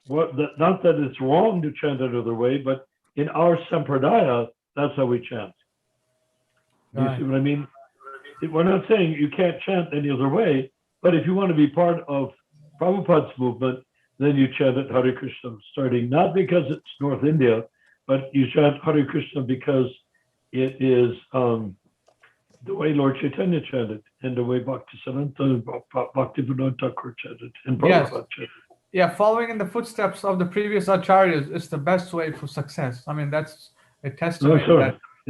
not that it's wrong to chant another way, but in our sampradaya, that's how we chant. Do you see what I mean? We're not saying you can't chant any other way, but if you want to be part of Prabhupada's movement, then you chant it Hare Krishna, starting not because it's North India, but you chant Hare Krishna because it is the way Lord Chaitanya chanted, and the way Bhaktisiddhanta Bhaktivinoda Thakur chanted, and Prabhupada chanted. Yeah, following in the footsteps of the previous acharyas is the best way for success. I mean, that's a testament.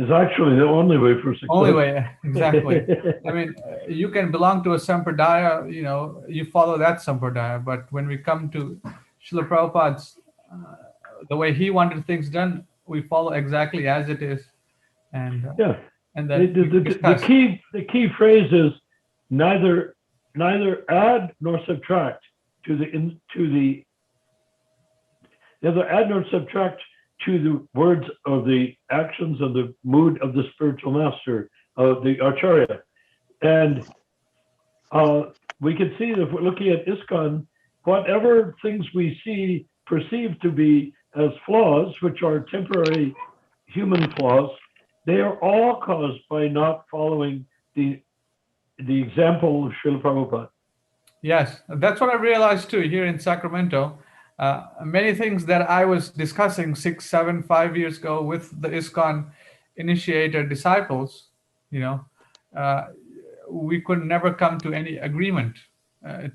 It's actually the only way for success. Only way, exactly. I mean, you can belong to a sampradaya, you follow that sampradaya, but when we come to Srila Prabhupada's, the way he wanted things done, we follow exactly as it is. And and then the key phrase is neither add nor subtract neither add nor subtract to the words of the actions of the mood of the spiritual master, of the acharya. And we can see that if we're looking at ISKCON, whatever things we perceive to be as flaws, which are temporary human flaws, they are all caused by not following the example of Srila Prabhupada. Yes, that's what I realized too here in Sacramento. Many things that I was discussing 6, 7, 5 years ago with the ISKCON initiator disciples, we could never come to any agreement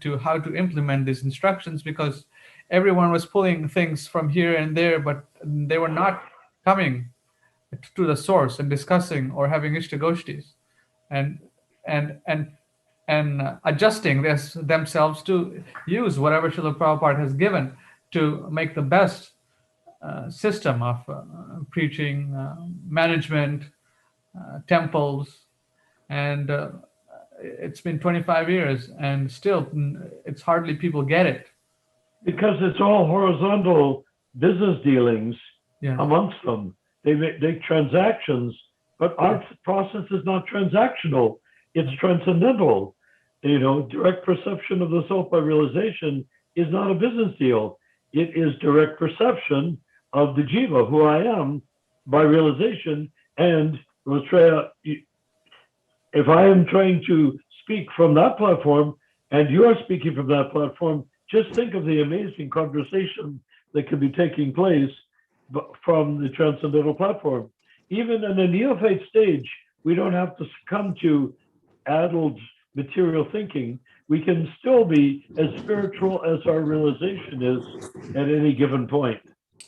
to how to implement these instructions, because everyone was pulling things from here and there, but they were not coming to the source and discussing or having Ghosties and adjusting themselves to use whatever Srila Prabhupada has given to make the best system of preaching, management, temples. And it's been 25 years and still it's hardly people get it. Because it's all horizontal business dealings amongst them. They make transactions, but our process is not transactional. It's transcendental. Direct perception of the self by realization is not a business deal. It is direct perception of the jiva, who I am, by realization. And if I am trying to speak from that platform and you are speaking from that platform, just think of the amazing conversation that could be taking place from the transcendental platform. Even in a neophyte stage, we don't have to succumb to adult material thinking. We can still be as spiritual as our realization is at any given point.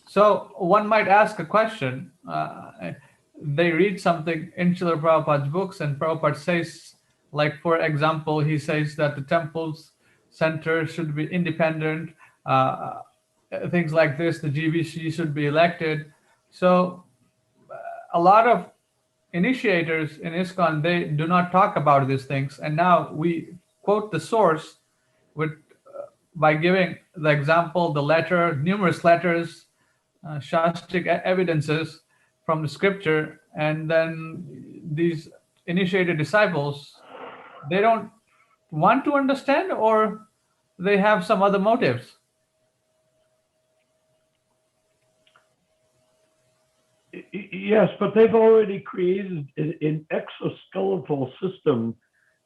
So one might ask a question. They read something in Srila Prabhupada's books, and Prabhupada says, like, for example, he says that the temple's center should be independent, things like this, the GBC should be elected. So a lot of initiators in ISKCON, they do not talk about these things. And now we quote the source by giving the example, the letter, numerous letters, Shastic evidences from the scripture. And then these initiated disciples, they don't want to understand, or they have some other motives. Yes, but they've already created an exoskeletal system,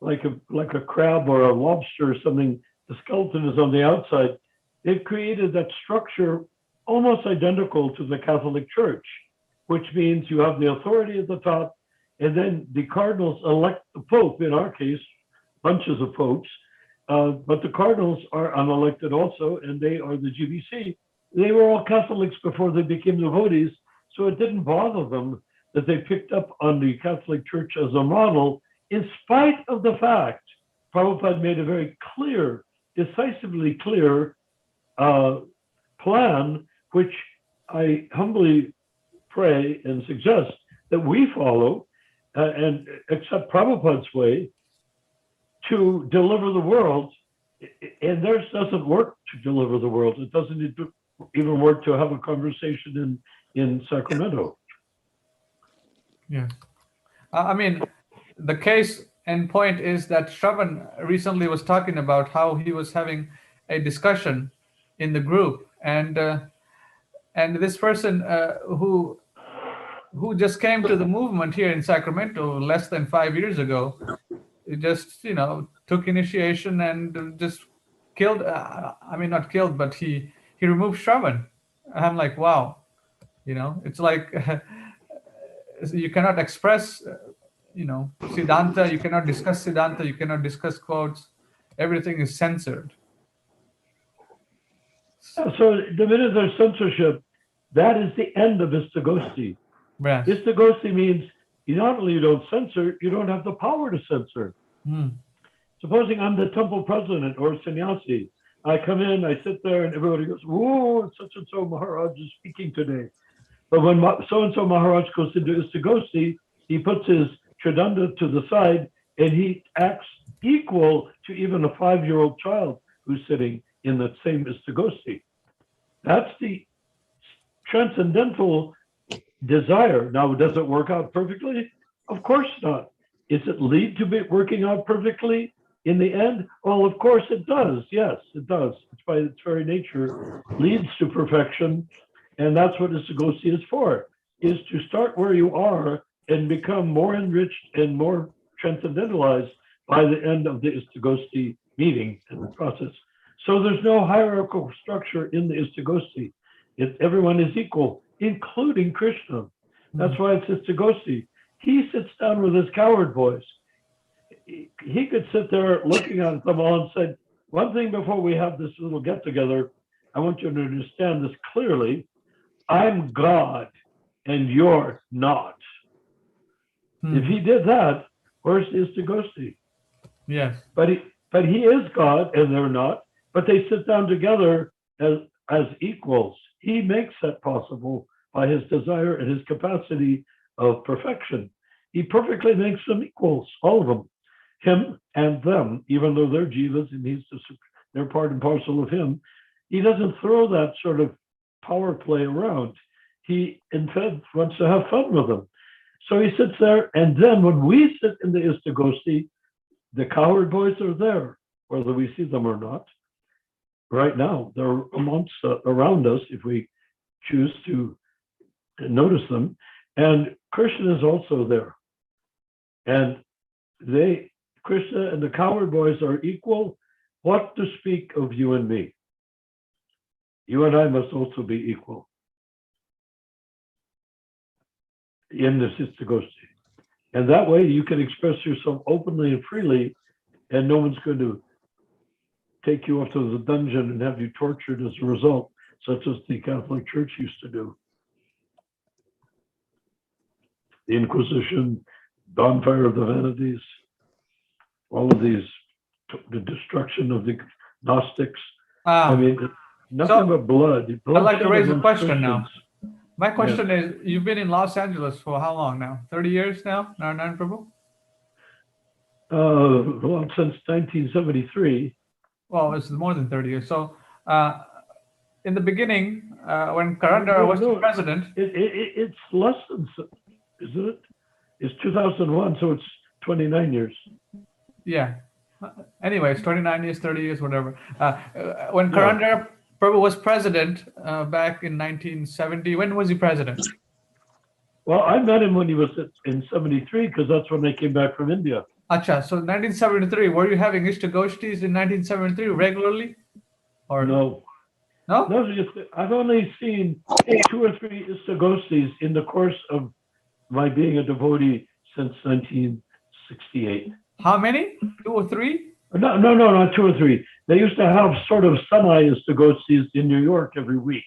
like a crab or a lobster or something. The skeleton is on the outside. They've created that structure almost identical to the Catholic Church, which means you have the authority at the top, and then the cardinals elect the Pope, in our case, bunches of popes, but the cardinals are unelected also, and they are the GBC. They were all Catholics before they became devotees, so it didn't bother them that they picked up on the Catholic Church as a model, in spite of the fact Prabhupada made a very clear, decisively clear plan, which I humbly pray and suggest that we follow and accept Prabhupada's way to deliver the world. And theirs doesn't work to deliver the world. It doesn't even work to have a conversation in Sacramento. Yes. I mean, the case and point is that Shravan recently was talking about how he was having a discussion in the group, and this person who just came to the movement here in Sacramento less than 5 years ago, he just took initiation and just killed. I mean, not killed, but he removed Shravan. I'm like, wow, it's like you cannot express, Siddhanta. You cannot discuss Siddhanta. You cannot discuss quotes. Everything is censored. Yeah, so the minute there's censorship, that is the end of ISKCON. Yes. ISKCON means not only you don't censor, you don't have the power to censor. Supposing I'm the temple president or sannyasi, I come in, I sit there, and everybody goes, "Whoa, such and so Maharaj is speaking today." But when so and so Maharaj goes into ISKCON, he puts his tridanda to the side, and he acts equal to even a 5-year-old child who's sitting in that same ISKCON. That's the transcendental desire. Now, does it work out perfectly? Of course not. Does it lead to it working out perfectly in the end? Well, of course it does. Yes, it does. It's by its very nature leads to perfection, and that's what ISKCON is for, is to start where you are and become more enriched and more transcendentalized by the end of the ISKCON meeting and the process. So there's no hierarchical structure in the ISKCON. Everyone is equal, including Krishna. That's why it's ISKCON. He sits down with his coward boys. He could sit there looking at them all and say, one thing before we have this little get together, I want you to understand this clearly. I'm God and you're not. If he did that, where's ISKCON? Yes. But he is God and they're not, but they sit down together as equals. He makes that possible by his desire and his capacity of perfection. He perfectly makes them equals, all of them, him and them, even though they're jivas and they're part and parcel of him. He doesn't throw that sort of power play around. He, in fact, wants to have fun with them. So he sits there, and then when we sit in the ISKCON, the coward boys are there, whether we see them or not. Right now, they're around us if we choose to notice them. And Krishna is also there. And Krishna and the coward boys are equal. What to speak of you and me? You and I must also be equal in this ISKCON. And that way you can express yourself openly and freely, and no one's going to take you off to the dungeon and have you tortured as a result, such as the Catholic Church used to do. The Inquisition, bonfire of the vanities, all of these, the destruction of the Gnostics. I mean, nothing but blood. I'd like to raise a question now. My question is, you've been in Los Angeles for how long now? 30 years now, Narayan Prabhu? Well, since 1973. Well, it's more than 30 years. So, in the beginning, when Karandara was the president... It's less than, isn't it? It's 2001, so it's 29 years. Yeah. Anyway, it's 29 years, 30 years, whatever. When Karandara Prabhu was president back in 1970, when was he president? Well, I met him when he was in 73, because that's when they came back from India. Acha, so 1973, were you having Ghosties in 1973 regularly? Or no? No? No, I've only seen 2 or 3 Ghosties in the course of my being a devotee since 1968. How many? 2 or 3? No, not 2 or 3. They used to have sort of semi-Ghosties in New York every week.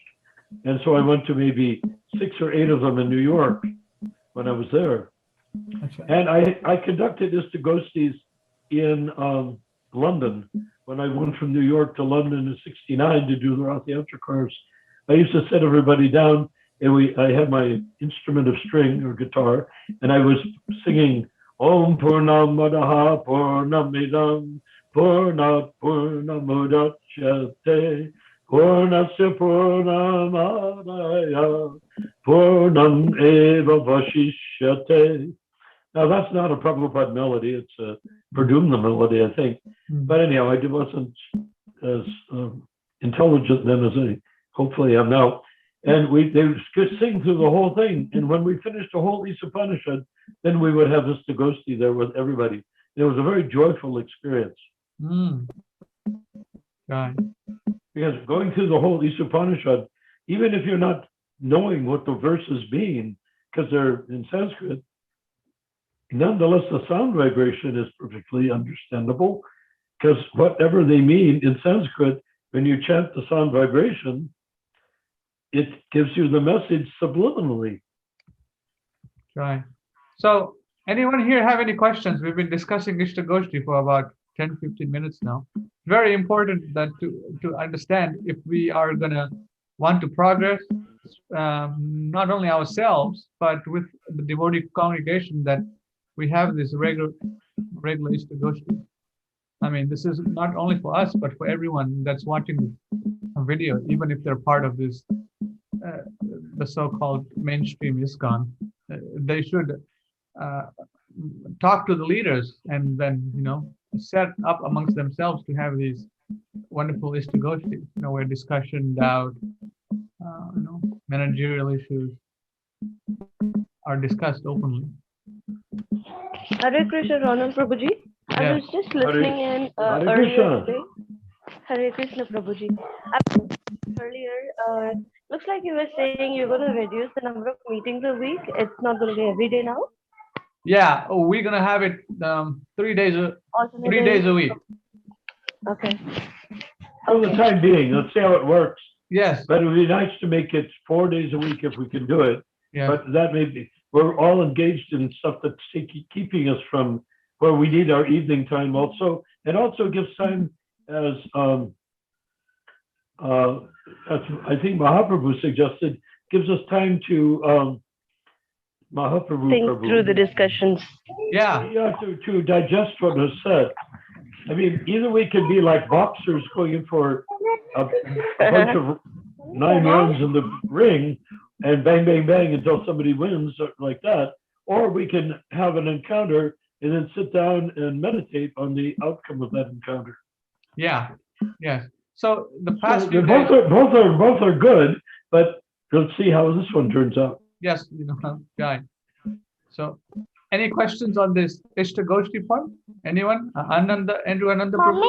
And so I went to maybe 6 or 8 of them in New York when I was there. And I conducted Ghosties in London. When I went from New York to London in '69 to do the Rathayatra cars, I used to sit everybody down, and I had my instrument of string or guitar, and I was singing Om Purnam Madaha Purnamidam Purnat Purnamudachyate Purnasya Purnamadaya Purnam Eva Vashishyate. Now, that's not a Prabhupada melody. It's a Perdumna melody, I think. But anyhow, I wasn't as intelligent then as hopefully I'm now. And they would sing through the whole thing. And when we finished the whole Upanishad, then we would have this Ghostie there with everybody. It was a very joyful experience. Right. Because going through the whole Upanishad, even if you're not knowing what the verses mean, because they're in Sanskrit, nonetheless, the sound vibration is perfectly understandable, because whatever they mean in Sanskrit, when you chant the sound vibration, it gives you the message subliminally. Right. So, anyone here have any questions? We've been discussing ISKCON for about 10-15 minutes now. Very important that to understand if we are going to want to progress, not only ourselves, but with the devotee congregation, that we have this regular ISKCON. I mean, this is not only for us, but for everyone that's watching a video, even if they're part of this, the so-called mainstream ISKCON. They should talk to the leaders and then, set up amongst themselves to have these wonderful ISKCON, where discussion, doubt, managerial issues are discussed openly. Hare Krishna, Ronald Prabhuji. I Yeah. was just listening in Hare earlier Krishna. today. Hare Krishna, Prabhuji. Earlier, looks like you were saying you're going to reduce the number of meetings a week. It's not going to be every day now. Yeah, we're gonna have it 3 days Alternate 3 days a week. Okay. For the time being, let's see how it works. Yes. But it would be nice to make it 4 days a week if we can do it. Yeah. But that may be, we're all engaged in stuff that's keeping us from where we need our evening time also. It also gives time as, I think Mahaprabhu suggested, gives us time to, Mahaprabhu. Think Prabhu, through the discussions. Yeah. yeah, to digest what was said. I mean, either we could be like boxers going in for a bunch of 9 rounds in the ring and bang, bang, bang until somebody wins like that. Or we can have an encounter and then sit down and meditate on the outcome of that encounter. Yeah. Yes. So the So past few both days, are good, but let's see how this one turns out. yes, right. So, any questions on this ISKCON part? Anyone? Ananda, Andrew Ananda Prabhu?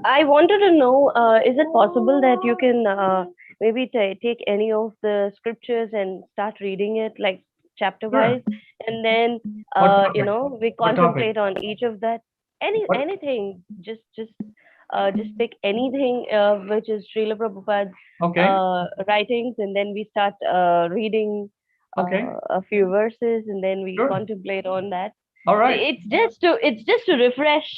I wanted to know, is it possible that you can maybe take any of the scriptures and start reading it like chapter wise, and then What we topic? contemplate on each of that. What- Anything, just pick anything which is Srila Prabhupada's Okay. writings, and then we start reading Okay. a few verses, and then we Sure. contemplate on that. All right. It's just to refresh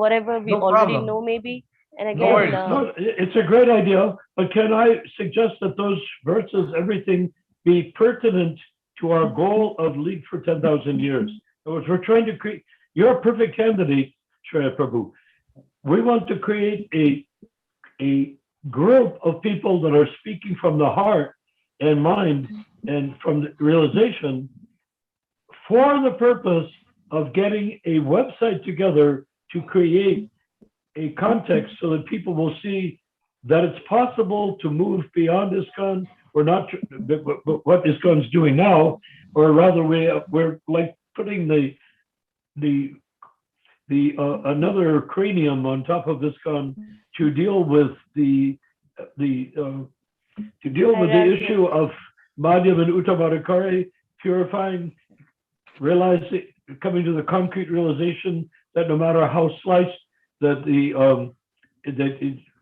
whatever we No already problem. know, maybe. And No again, worries. No, it's a great idea, but can I suggest that those verses, everything, be pertinent to our goal of League for 10,000 years? In other words, we're trying to create, you're a perfect candidate, Shreya Prabhu. We want to create a group of people that are speaking from the heart and mind and from the realization for the purpose of getting a website together to create a context so that people will see that it's possible to move beyond ISKCON, or not what ISKCON's doing now, or rather we're like putting the another cranium on top of ISKCON to deal with the issue of Madhyam and Uttamadhikari, purifying, realizing, coming to the concrete realization that no matter how sliced that the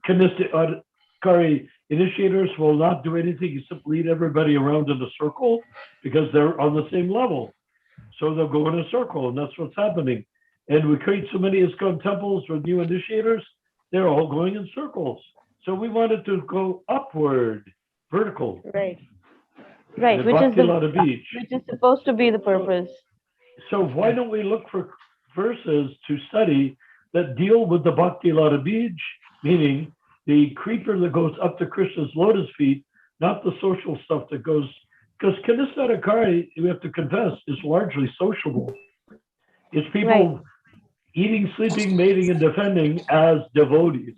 Kanisthikari initiators will not do anything except lead everybody around in a circle because they're on the same level. So they'll go in a circle, and that's what's happening. And we create so many ISKCON temples with new initiators, they're all going in circles. So we wanted to go upward, vertical. right, which is supposed to be the purpose. So why don't we look for verses to study that deal with the Bhakti Lata Bij, meaning the creeper that goes up to Krishna's lotus feet, not the social stuff that goes, because Kanisthikari, we have to confess, is largely sociable. It's people eating, sleeping, mating, and defending as devotees.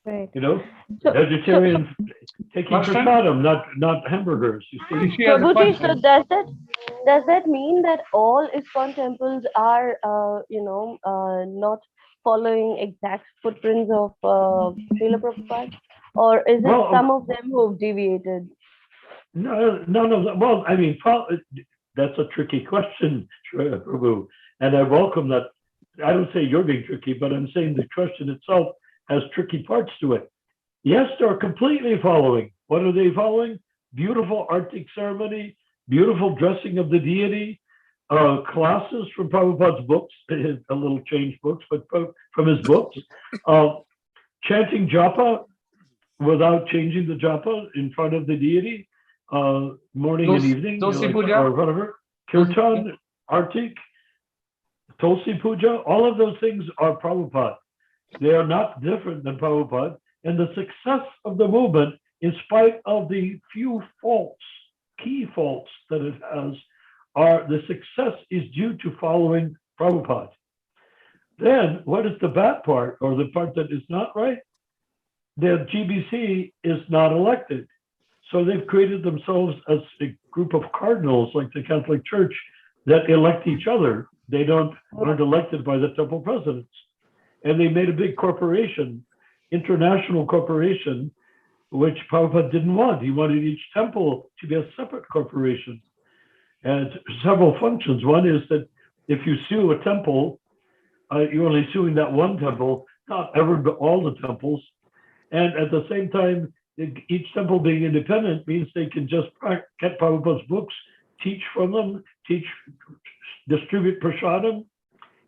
Right. You know, So, vegetarians taking Question? prasadam, not hamburgers. You see, She has a Prabhuji, so question. does that mean that all ISKCON temples are not following exact footprints of Srila Prabhupada, or is it well, some of them who've deviated? no, none of them. Well, I mean, that's a tricky question, Prabhu, and I welcome that. I don't say you're being tricky, but I'm saying the question itself has tricky parts to it. Yes, they're completely following. What are they following? Beautiful Arctic ceremony, beautiful dressing of the deity, classes from Prabhupada's books, a little changed books, but from his books, chanting japa without changing the japa in front of the deity, morning and evening, Tulsi puja? or whatever, kirtan, Arctic, Tulsi puja, all of those things are Prabhupada. They are not different than Prabhupada. And the success of the movement, in spite of the few faults, key faults that it has, the success is due to following Prabhupada. Then, what is the bad part, or the part that is not right? The GBC is not elected. So they've created themselves as a group of cardinals, like the Catholic Church, that elect each other. They aren't elected by the temple presidents. And they made a big corporation, international corporation, which Prabhupada didn't want. He wanted each temple to be a separate corporation. And several functions. One is that if you sue a temple, you're only suing that one temple, not all the temples. And at the same time, each temple being independent means they can just get Prabhupada's books, teach from them, distribute prasadam.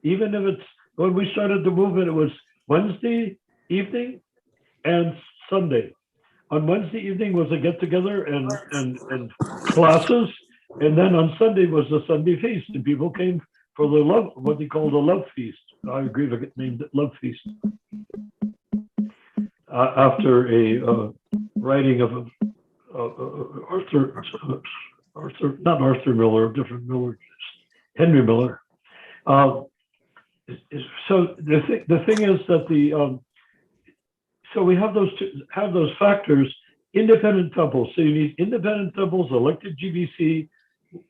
Even if it's, when we started the movement, it was Wednesday evening and Sunday. On Wednesday evening was a get-together and classes, and then on Sunday was the Sunday feast, and people came for the love, what they call the love feast. I agree to get named love feast. After a writing of not Arthur Miller, a different Miller, Henry Miller. So the thing is that so we have those factors, independent temples. So you need independent temples, elected GBC,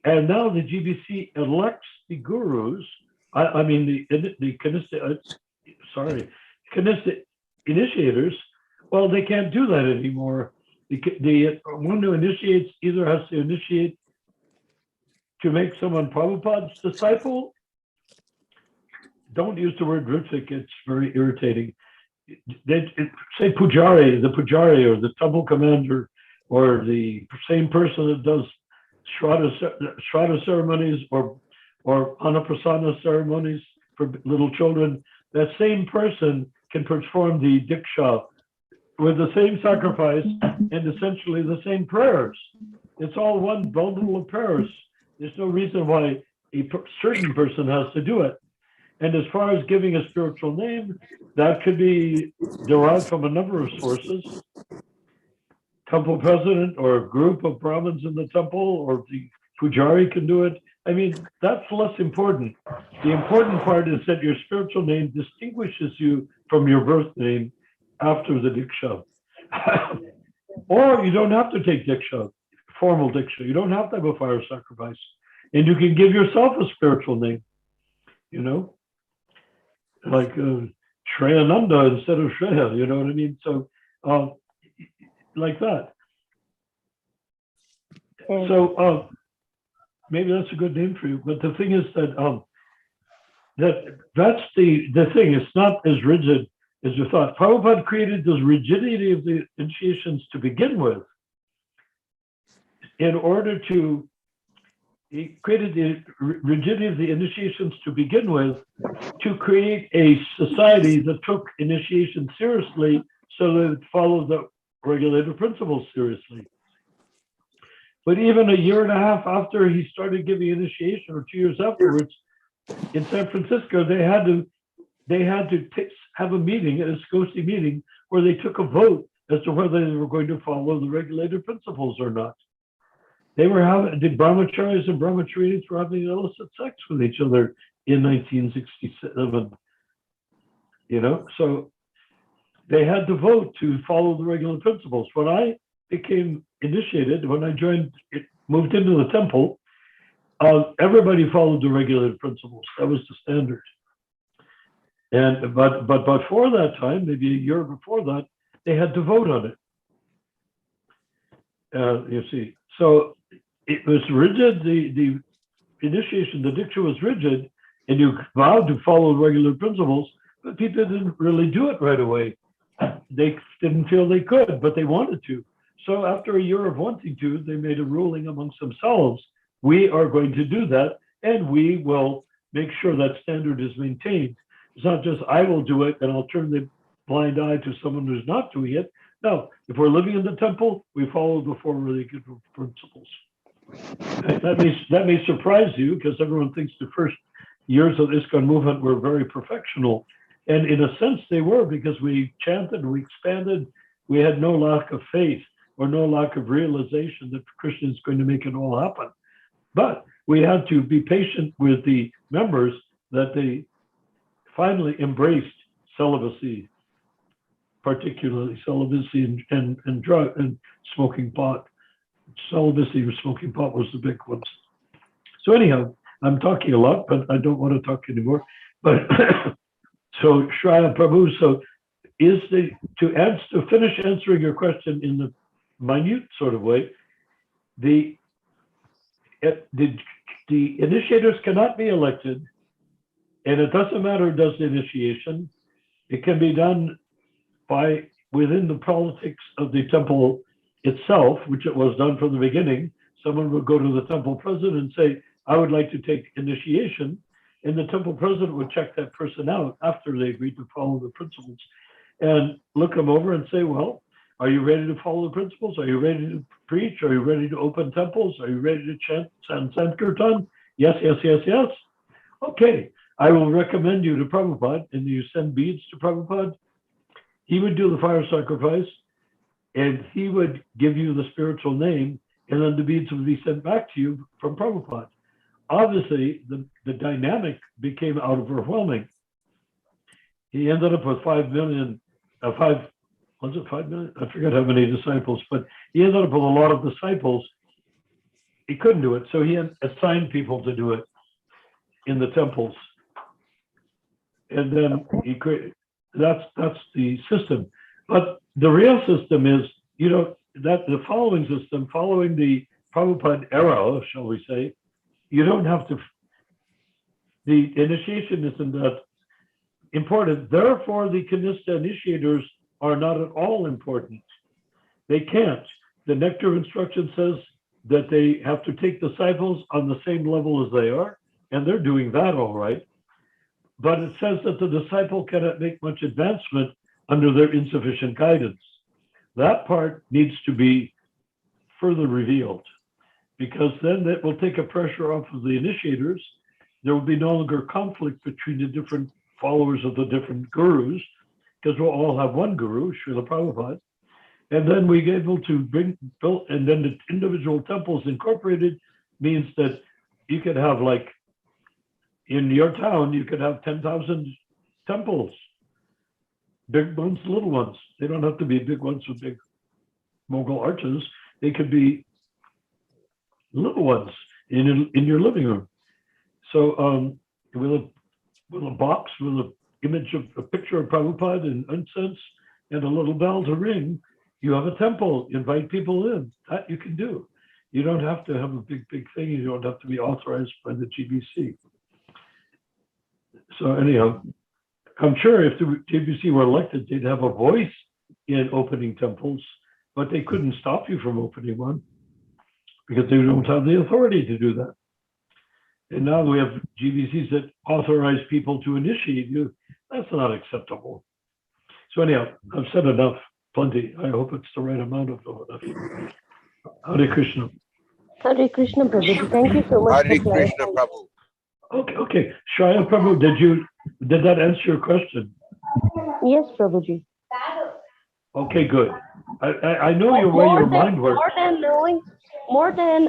and now the GBC elects the gurus. I mean the Kanista initiators. Well, they can't do that anymore. The one who initiates either has to initiate to make someone Prabhupada's disciple. Don't use the word ritvik, it's very irritating. They say pujari, the pujari or the temple commander, or the same person that does Shraddha ceremonies or Anaprasana ceremonies for little children. That same person can perform the diksha with the same sacrifice and essentially the same prayers. It's all one bundle of prayers. There's no reason why a certain person has to do it. And as far as giving a spiritual name, that could be derived from a number of sources. Temple president or a group of Brahmins in the temple, or the pujari can do it. I mean, that's less important. The important part is that your spiritual name distinguishes you from your birth name after the diksha. Or you don't have to take diksha, formal diksha. You don't have to have a fire sacrifice. And you can give yourself a spiritual name, you know? Like Shreyananda instead of Shreya, you know what I mean? So like that. So maybe that's a good name for you. But the thing is that that's the thing. It's not as rigid as you thought. Prabhupada created this rigidity of the initiations to begin with. He created the rigidity of the initiations to begin with to create a society that took initiation seriously, so that it followed the regulative principles seriously. But even a year and a half after he started giving initiation, or 2 years afterwards, in San Francisco, they had to have a meeting, a ISKCON meeting, where they took a vote as to whether they were going to follow the regulative principles or not. The brahmacharis and brahmacharinis were having illicit sex with each other in 1967. You know, so they had to vote to follow the regular principles. When I became initiated, when I moved into the temple, everybody followed the regulated principles. That was the standard. And but before that time, maybe a year before that, they had to vote on it. You see, so it was rigid. The initiation, the diksha was rigid, and you vowed to follow regular principles, but people didn't really do it right away. They didn't feel they could, but they wanted to. So after a year of wanting to, they made a ruling amongst themselves. We are going to do that, and we will make sure that standard is maintained. It's not just I will do it and I'll turn the blind eye to someone who's not doing it. No, if we're living in the temple, we follow the four religious principles. That may surprise you, because everyone thinks the first years of the ISKCON movement were very perfectional. And in a sense they were, because we chanted, we expanded, we had no lack of faith or no lack of realization that Krishna is going to make it all happen. But we had to be patient with the members that they finally embraced celibacy, particularly celibacy and drug and smoking pot. Celibacy or smoking pot was the big ones. So anyhow, I'm talking a lot, but I don't want to talk anymore. But so Shraya Prabhu, so to finish answering your question in the minute sort of way, the initiators cannot be elected, and it doesn't matter who does the initiation. It can be done within the politics of the temple itself, which it was done from the beginning. Someone would go to the temple president and say, I would like to take initiation, and the temple president would check that person out after they agreed to follow the principles and look them over and say, well, are you ready to follow the principles? Are you ready to preach? Are you ready to open temples? Are you ready to chant Sankirtan? Yes, yes, yes, yes. Okay, I will recommend you to Prabhupada, and you send beads to Prabhupada. He would do the fire sacrifice, and he would give you the spiritual name, and then the beads would be sent back to you from Prabhupada. Obviously, the dynamic became overwhelming. He ended up with 5 million, was it 5 million? I forget how many disciples, but he ended up with a lot of disciples. He couldn't do it, so he assigned people to do it in the temples. And then he created, that's the system. But the real system is, that the following system, following the Prabhupada era, shall we say, you don't have to, the initiation isn't that important. Therefore, the Kanista initiators are not at all important. They can't. The nectar instruction says that they have to take disciples on the same level as they are, and they're doing that all right. But it says that the disciple cannot make much advancement under their insufficient guidance. That part needs to be further revealed, because then that will take a pressure off of the initiators. There will be no longer conflict between the different followers of the different gurus, because we'll all have one guru, Srila Prabhupada. And then we get able to build, and then the individual temples incorporated means that you could have, like, in your town, you could have 10,000 temples, big ones, little ones. They don't have to be big ones with big Mughal arches. They could be little ones in your living room. So with a box with an image of a picture of Prabhupada and incense and a little bell to ring, you have a temple. Invite people in. That you can do. You don't have to have a big thing. You don't have to be authorized by the GBC. So anyhow, I'm sure if the GBC were elected, they'd have a voice in opening temples, but they couldn't stop you from opening one because they don't have the authority to do that. And now we have GBCs that authorize people to initiate you. That's not acceptable. So anyhow, I've said enough, plenty. I hope it's the right amount of enough. Hare Krishna. Hare Krishna, Prabhuji. Thank you so much Hare for Krishna, clarifying. Prabhu. Okay. Shraya Prabhu, did that answer your question? Yes, Prabhuji. Okay, good. I know where your mind works. More than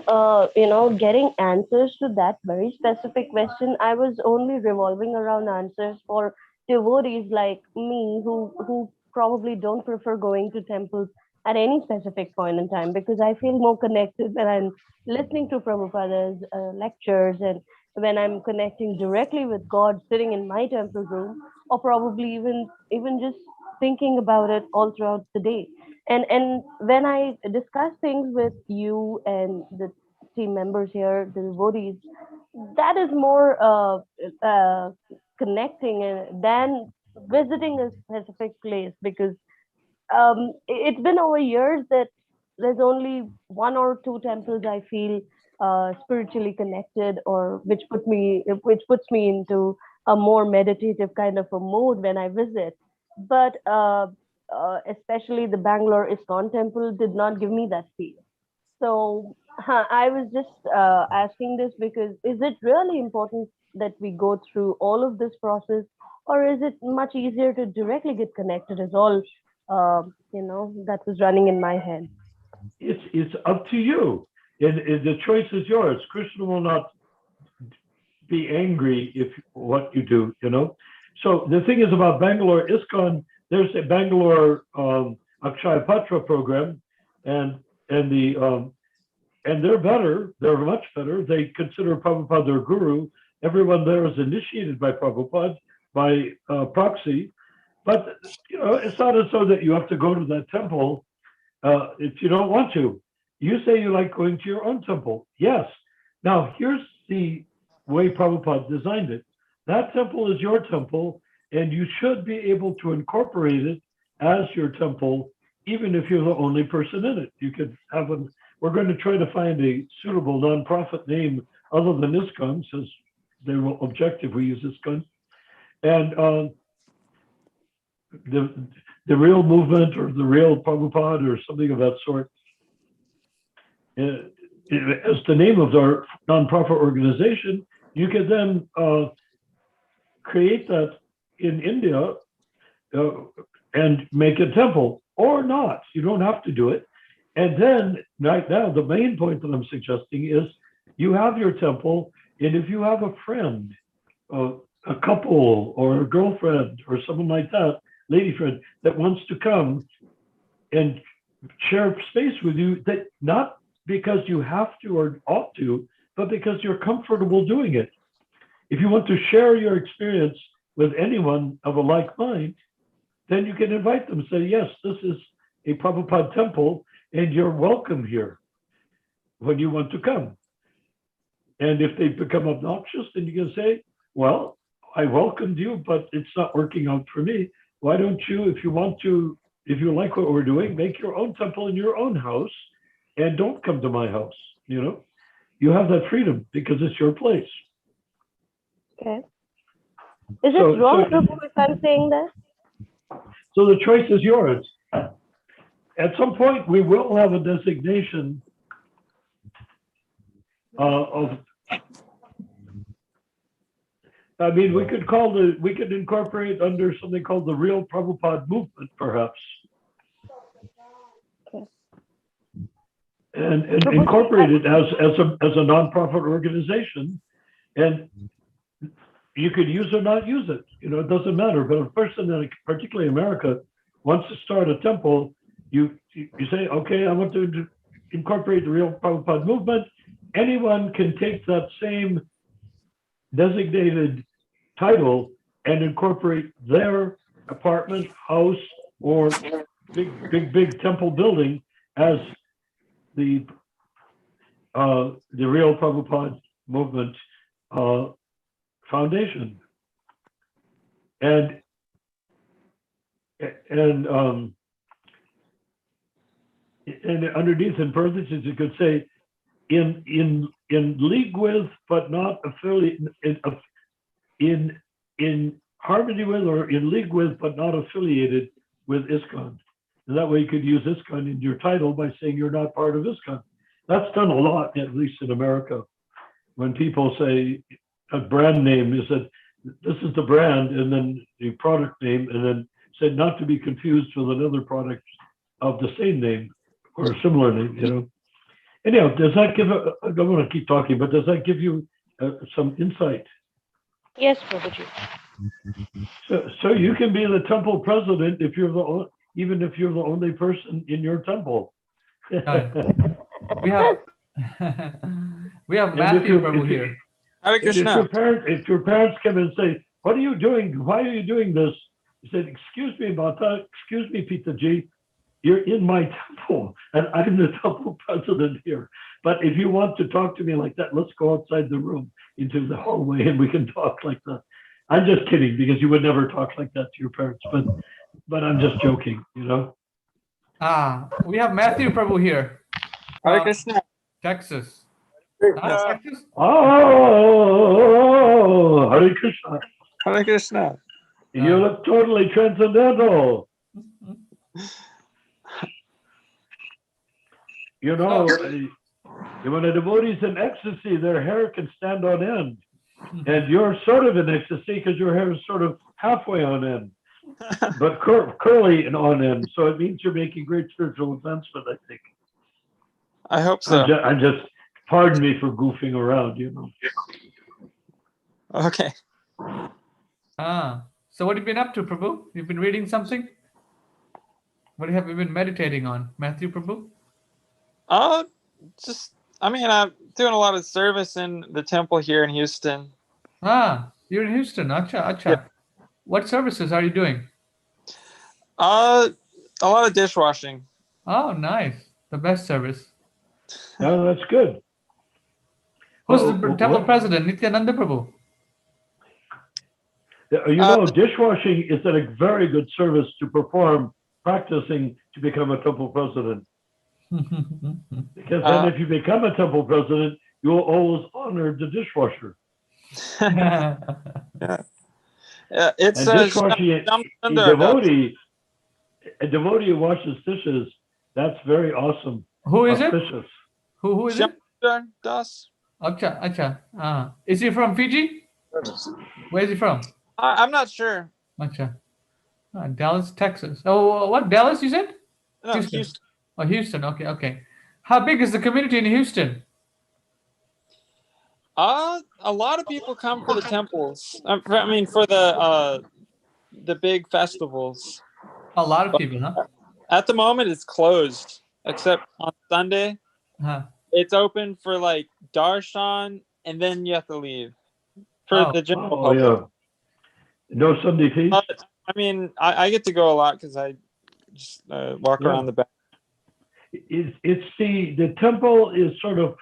getting answers to that very specific question, I was only revolving around answers for devotees like me who probably don't prefer going to temples at any specific point in time, because I feel more connected when I'm listening to Prabhupada's lectures, and when I'm connecting directly with God sitting in my temple room, or probably even just thinking about it all throughout the day. And when I discuss things with you and the team members here, the devotees, that is more connecting than visiting a specific place, because it's been over years that there's only one or two temples I feel spiritually connected, or which puts me into a more meditative kind of a mood when I visit. But especially the Bangalore ISKCON temple did not give me that feel. So I was just asking this because is it really important that we go through all of this process, or is it much easier to directly get connected? Is all that was running in my head. It's up to you, and the choice is yours. Krishna will not be angry if what you do, So the thing is about Bangalore ISKCON, there's a Bangalore Akshaya Patra program, and the and they're better. They're much better. They consider Prabhupada their guru. Everyone there is initiated by Prabhupada by proxy. But it's not as though that you have to go to that temple if you don't want to. You say you like going to your own temple. Yes. Now here's the way Prabhupada designed it. That temple is your temple, and you should be able to incorporate it as your temple, even if you're the only person in it. You could have we're going to try to find a suitable nonprofit name other than ISKCON, since they will object if we use ISKCON. And the real movement, or the real Prabhupada, or something of that sort, as the name of our nonprofit organization, you could then create that in India and make a temple, or not. You don't have to do it. And then right now, the main point that I'm suggesting is you have your temple, and if you have a friend, a couple or a girlfriend or someone like that, lady friend, that wants to come and share space with you, that not because you have to or ought to, but because you're comfortable doing it. If you want to share your experience with anyone of a like mind, then you can invite them, say, yes, this is a Prabhupada temple, and you're welcome here when you want to come. And if they become obnoxious, then you can say, well, I welcomed you, but it's not working out for me. Why don't you, if you like what we're doing, make your own temple in your own house, and don't come to my house. You have that freedom because it's your place. Okay. Is it wrong, Prabhu, if I'm saying that? So the choice is yours. At some point, we will have a designation we could incorporate under something called the Real Prabhupada Movement, perhaps. Okay. And incorporate it as a nonprofit organization, and you could use or not use it. It doesn't matter. But a person, particularly in America, wants to start a temple, you say, okay, I want to incorporate the Real Prabhupada Movement. Anyone can take that same designated title and incorporate their apartment, house, or big temple building as the Real Prabhupada Movement foundation. And underneath in parentheses, you could say in league with, but not affiliate, in harmony with, or in league with, but not affiliated with ISKCON. And that way you could use ISKCON in your title by saying you're not part of ISKCON. That's done a lot, at least in America. When people say a brand name, is that this is the brand, and then the product name, and then said not to be confused with another product of the same name or a similar name, Anyhow, does that give I don't want to keep talking, but does that give you some insight? Yes, Prabhuji. So you can be the temple president if you're even if you're the only person in your temple. Right. We have we have And Matthew Prabhu here. Hare if Krishna. if your parents come and say, "What are you doing? Why are you doing this?" You said, "Excuse me, Mata. Excuse me, Pitaji. You're in my temple, and I'm the temple president here. But if you want to talk to me like that, let's go outside the room into the hallway, and we can talk like that." I'm just kidding, because you would never talk like that to your parents. But I'm just joking, you know. We have Matthew Prabhu here. Hare Krishna. Texas. Krishna. Texas? Oh, Hare Krishna. Hare Krishna. You look totally transcendental. You know, when a devotee's in ecstasy, their hair can stand on end. And you're sort of in ecstasy because your hair is sort of halfway on end, but curly and on end. So it means you're making great spiritual advancement, I think. I hope so. I'm just, pardon me for goofing around, you know. Okay. So what have you been up to, Prabhu? You've been reading something? What have you been meditating on, Matthew Prabhu? I'm doing a lot of service in the temple here in Houston. You're in Houston. Acha. Yeah. What services are you doing? A lot of dishwashing. Oh, nice. The best service. Oh, that's good. Who's the temple president? Nityananda Prabhu. You know, dishwashing is a very good service to perform, practicing to become a temple president. Because then if you become a temple president, you will always honor the dishwasher. Yeah. It's and dishwashing, a devotee who washes dishes, that's very awesome. Who is auspicious. it? Who is it? Das. Acha. Is he from Fiji? Where is he from? I'm not sure. Acha. Dallas, Texas. Oh, what? Dallas, you said? No, Houston. Oh, Houston. Okay. How big is the community in Houston? A lot of people come for the temples. For the big festivals. A lot of people, huh? At the moment, it's closed, except on Sunday. It's open for like darshan, and then you have to leave for the general public. Yeah. No Sunday feast? I get to go a lot because I just walk around the back. It's the temple is sort of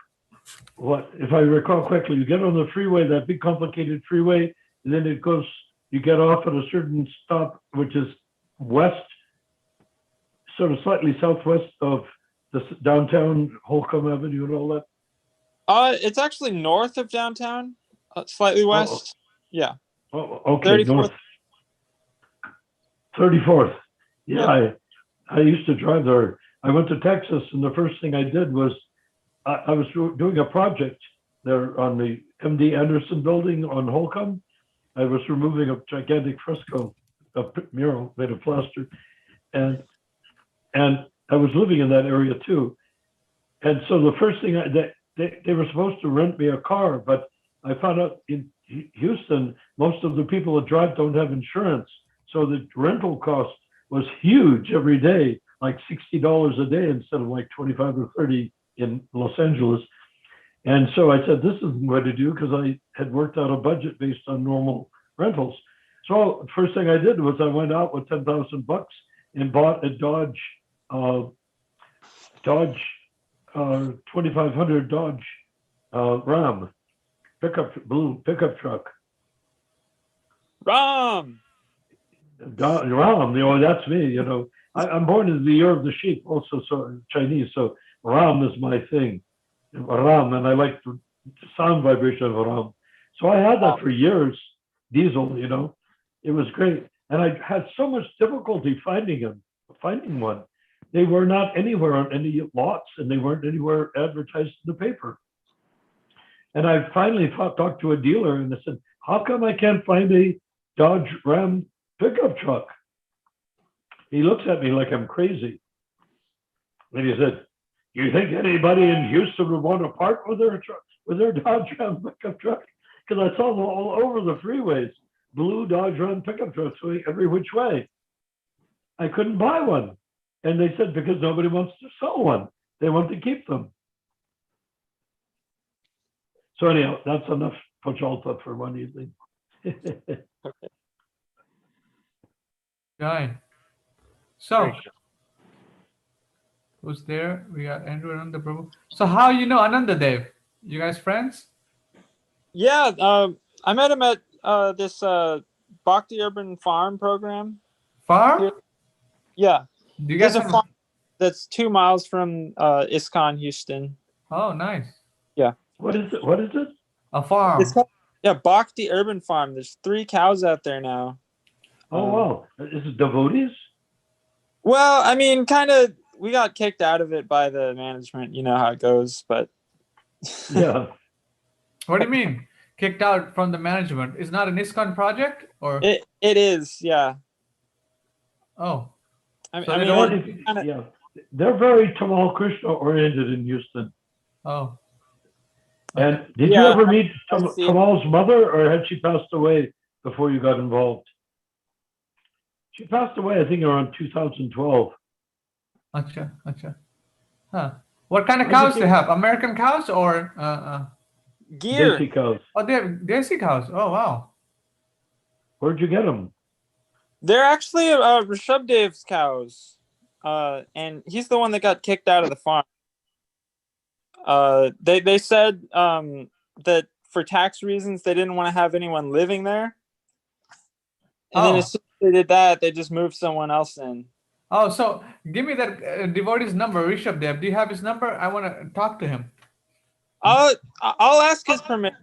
what, if I recall correctly, you get on the freeway, that big complicated freeway, and then it goes, you get off at a certain stop, which is west, sort of slightly southwest of the downtown Holcomb Avenue and all that. It's actually north of downtown, slightly west. Yeah. Oh, okay. 34th. North. 34th. Yeah, I used to drive there. I went to Texas, and the first thing I did was I was doing a project there on the MD Anderson building on Holcomb. I was removing a gigantic fresco, a mural made of plaster, and I was living in that area too. And so the first thing they were supposed to rent me a car, but I found out in Houston, most of the people that drive don't have insurance. So the rental cost was huge every day, like $60 a day instead of like 25 or 30 in Los Angeles. And so I said, this isn't what to do, because I had worked out a budget based on normal rentals. So first thing I did was I went out with $10,000 and bought a Dodge 2500 Dodge Ram blue pickup truck. Ram, that's me. I'm born in the year of the sheep, also so Chinese. So Ram is my thing. Ram, and I like the sound vibration of Ram. So I had that for years, diesel. It was great, and I had so much difficulty finding one. They were not anywhere on any lots, and they weren't anywhere advertised in the paper. And I finally talked to a dealer, and I said, how come I can't find a Dodge Ram pickup truck? He looks at me like I'm crazy. And he said, you think anybody in Houston would want to part with their Dodge Ram pickup truck? Because I saw them all over the freeways. blue Dodge Ram pickup trucks going every which way. I couldn't buy one. And they said, because nobody wants to sell one. They want to keep them. So anyhow, that's enough Pachalta for one evening. Right. So, who's there? We got Andrew Ananda Prabhu. So how you know Ananda Dev? You guys friends? Yeah, I met him at this Bhakti Urban Farm program. Farm? Here. Yeah, Do you there's guys a have? farm that's 2 miles from ISKCON, Houston. Oh, nice. Yeah. What is it? What is it? A farm. It's called, yeah, Bhakti Urban Farm. There's 3 cows out there now. Oh, wow. Is it devotees? Well, I mean, kind of, we got kicked out of it by the management. You know how it goes, but Yeah. What do you mean? Kicked out from the management? Is not an ISKCON project or? it is, yeah. Oh, I So mean, they Well, don't- kinda- yeah. They're very Tamal Krishna oriented in Houston. oh. And did you Yeah, ever meet I see. Tamal's mother, or had she passed away before you got involved? She passed away, I think, around 2012. Acha, acha. Huh. What kind of cows they have? American cows or? gear. Desi cows. Oh, they have Desi cows. Oh, wow. Where'd you get them? They're actually Rishabdev's cows, and he's the one that got kicked out of the farm. They said that for tax reasons they didn't want to have anyone living there, and then Oh. as soon as they did that, they just moved someone else in. Oh, so give me that devotee's number, Rishabh Dev. Do you have his number? I want to talk to him. I'll ask his permission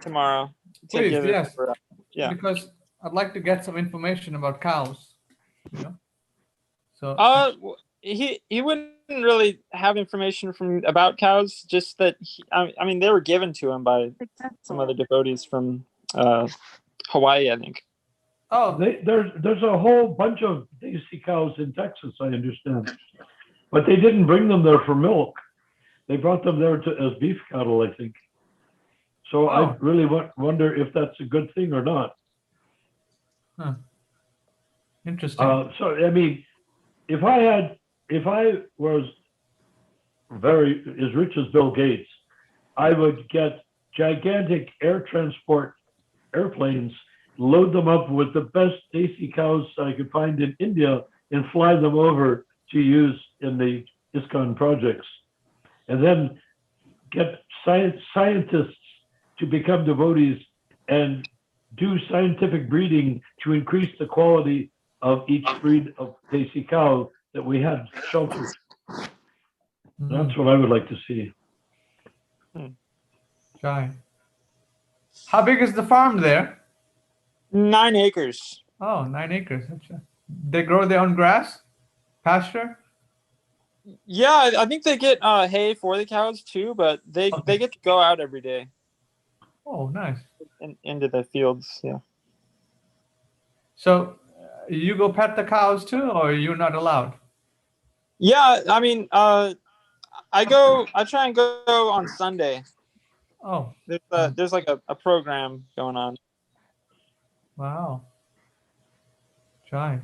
tomorrow to Please, give yes. it. Yeah. Because I'd like to get some information about cows. You know. So. He wouldn't really have information about cows. Just that I mean, they were given to him by some other devotees from Hawaii, I think. Oh, There's a whole bunch of Desi cows in Texas, I understand. But they didn't bring them there for milk. They brought them there as beef cattle, I think. So I really wonder if that's a good thing or not. Huh. Interesting. So, I mean, if I was very as rich as Bill Gates, I would get gigantic air transport airplanes, load them up with the best Desi cows I could find in India, and fly them over to use in the ISKCON projects. And then get scientists to become devotees and do scientific breeding to increase the quality of each breed of Desi cow that we had sheltered. That's what I would like to see. Okay. How big is the farm there? 9 acres. Oh, 9 acres. Gotcha. They grow their own grass, pasture. Yeah, I think they get hay for the cows too, but they get to go out every day. Oh, nice. Into the fields. Yeah. So you go pet the cows too, or you're not allowed? Yeah, I mean, I try and go on Sunday. Oh, There's like a program going on. wow. Try.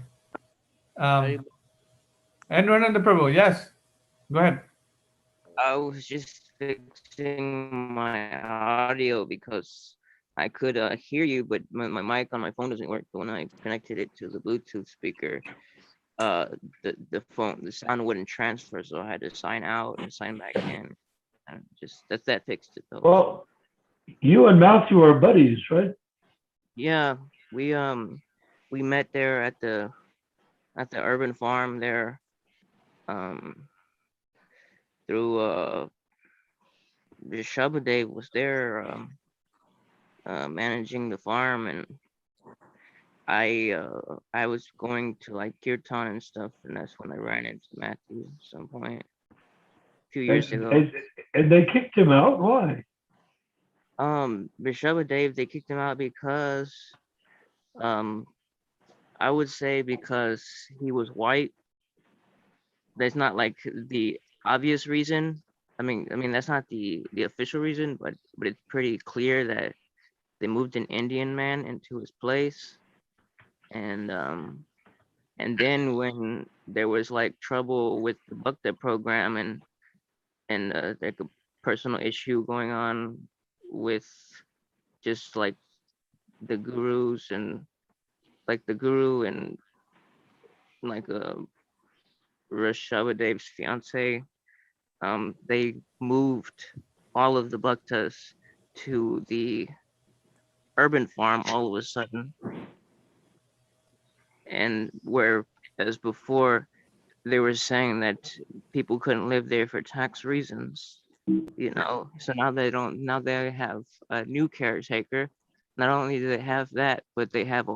And run the Prabhu. Yes. Go ahead. I was just fixing my audio because I could hear you, but my mic on my phone doesn't work. But when I connected it to the Bluetooth speaker, the sound wouldn't transfer, so I had to sign out and sign back in. And that fixed it though. Well, you and Matthew are buddies, right? Yeah, we met there at the urban farm there. Through Rishabh was there managing the farm, and I was going to like kirtan and stuff, and that's when I ran into Matthew at some point a few years ago. And they kicked him out? Why? Rishabh, they kicked him out because I would say because he was white. That's not like the obvious reason. I mean that's not the official reason, but it's pretty clear that they moved an Indian man into his place, and then when there was like trouble with the Bhakti program and like a personal issue going on with just like the gurus and like the guru and like Rishabhadev's fiance, they moved all of the bhaktas to the urban farm all of a sudden, and whereas before they were saying that people couldn't live there for tax reasons, you know. So now they don't. Now they have a new caretaker. Not only do they have that, but they have uh,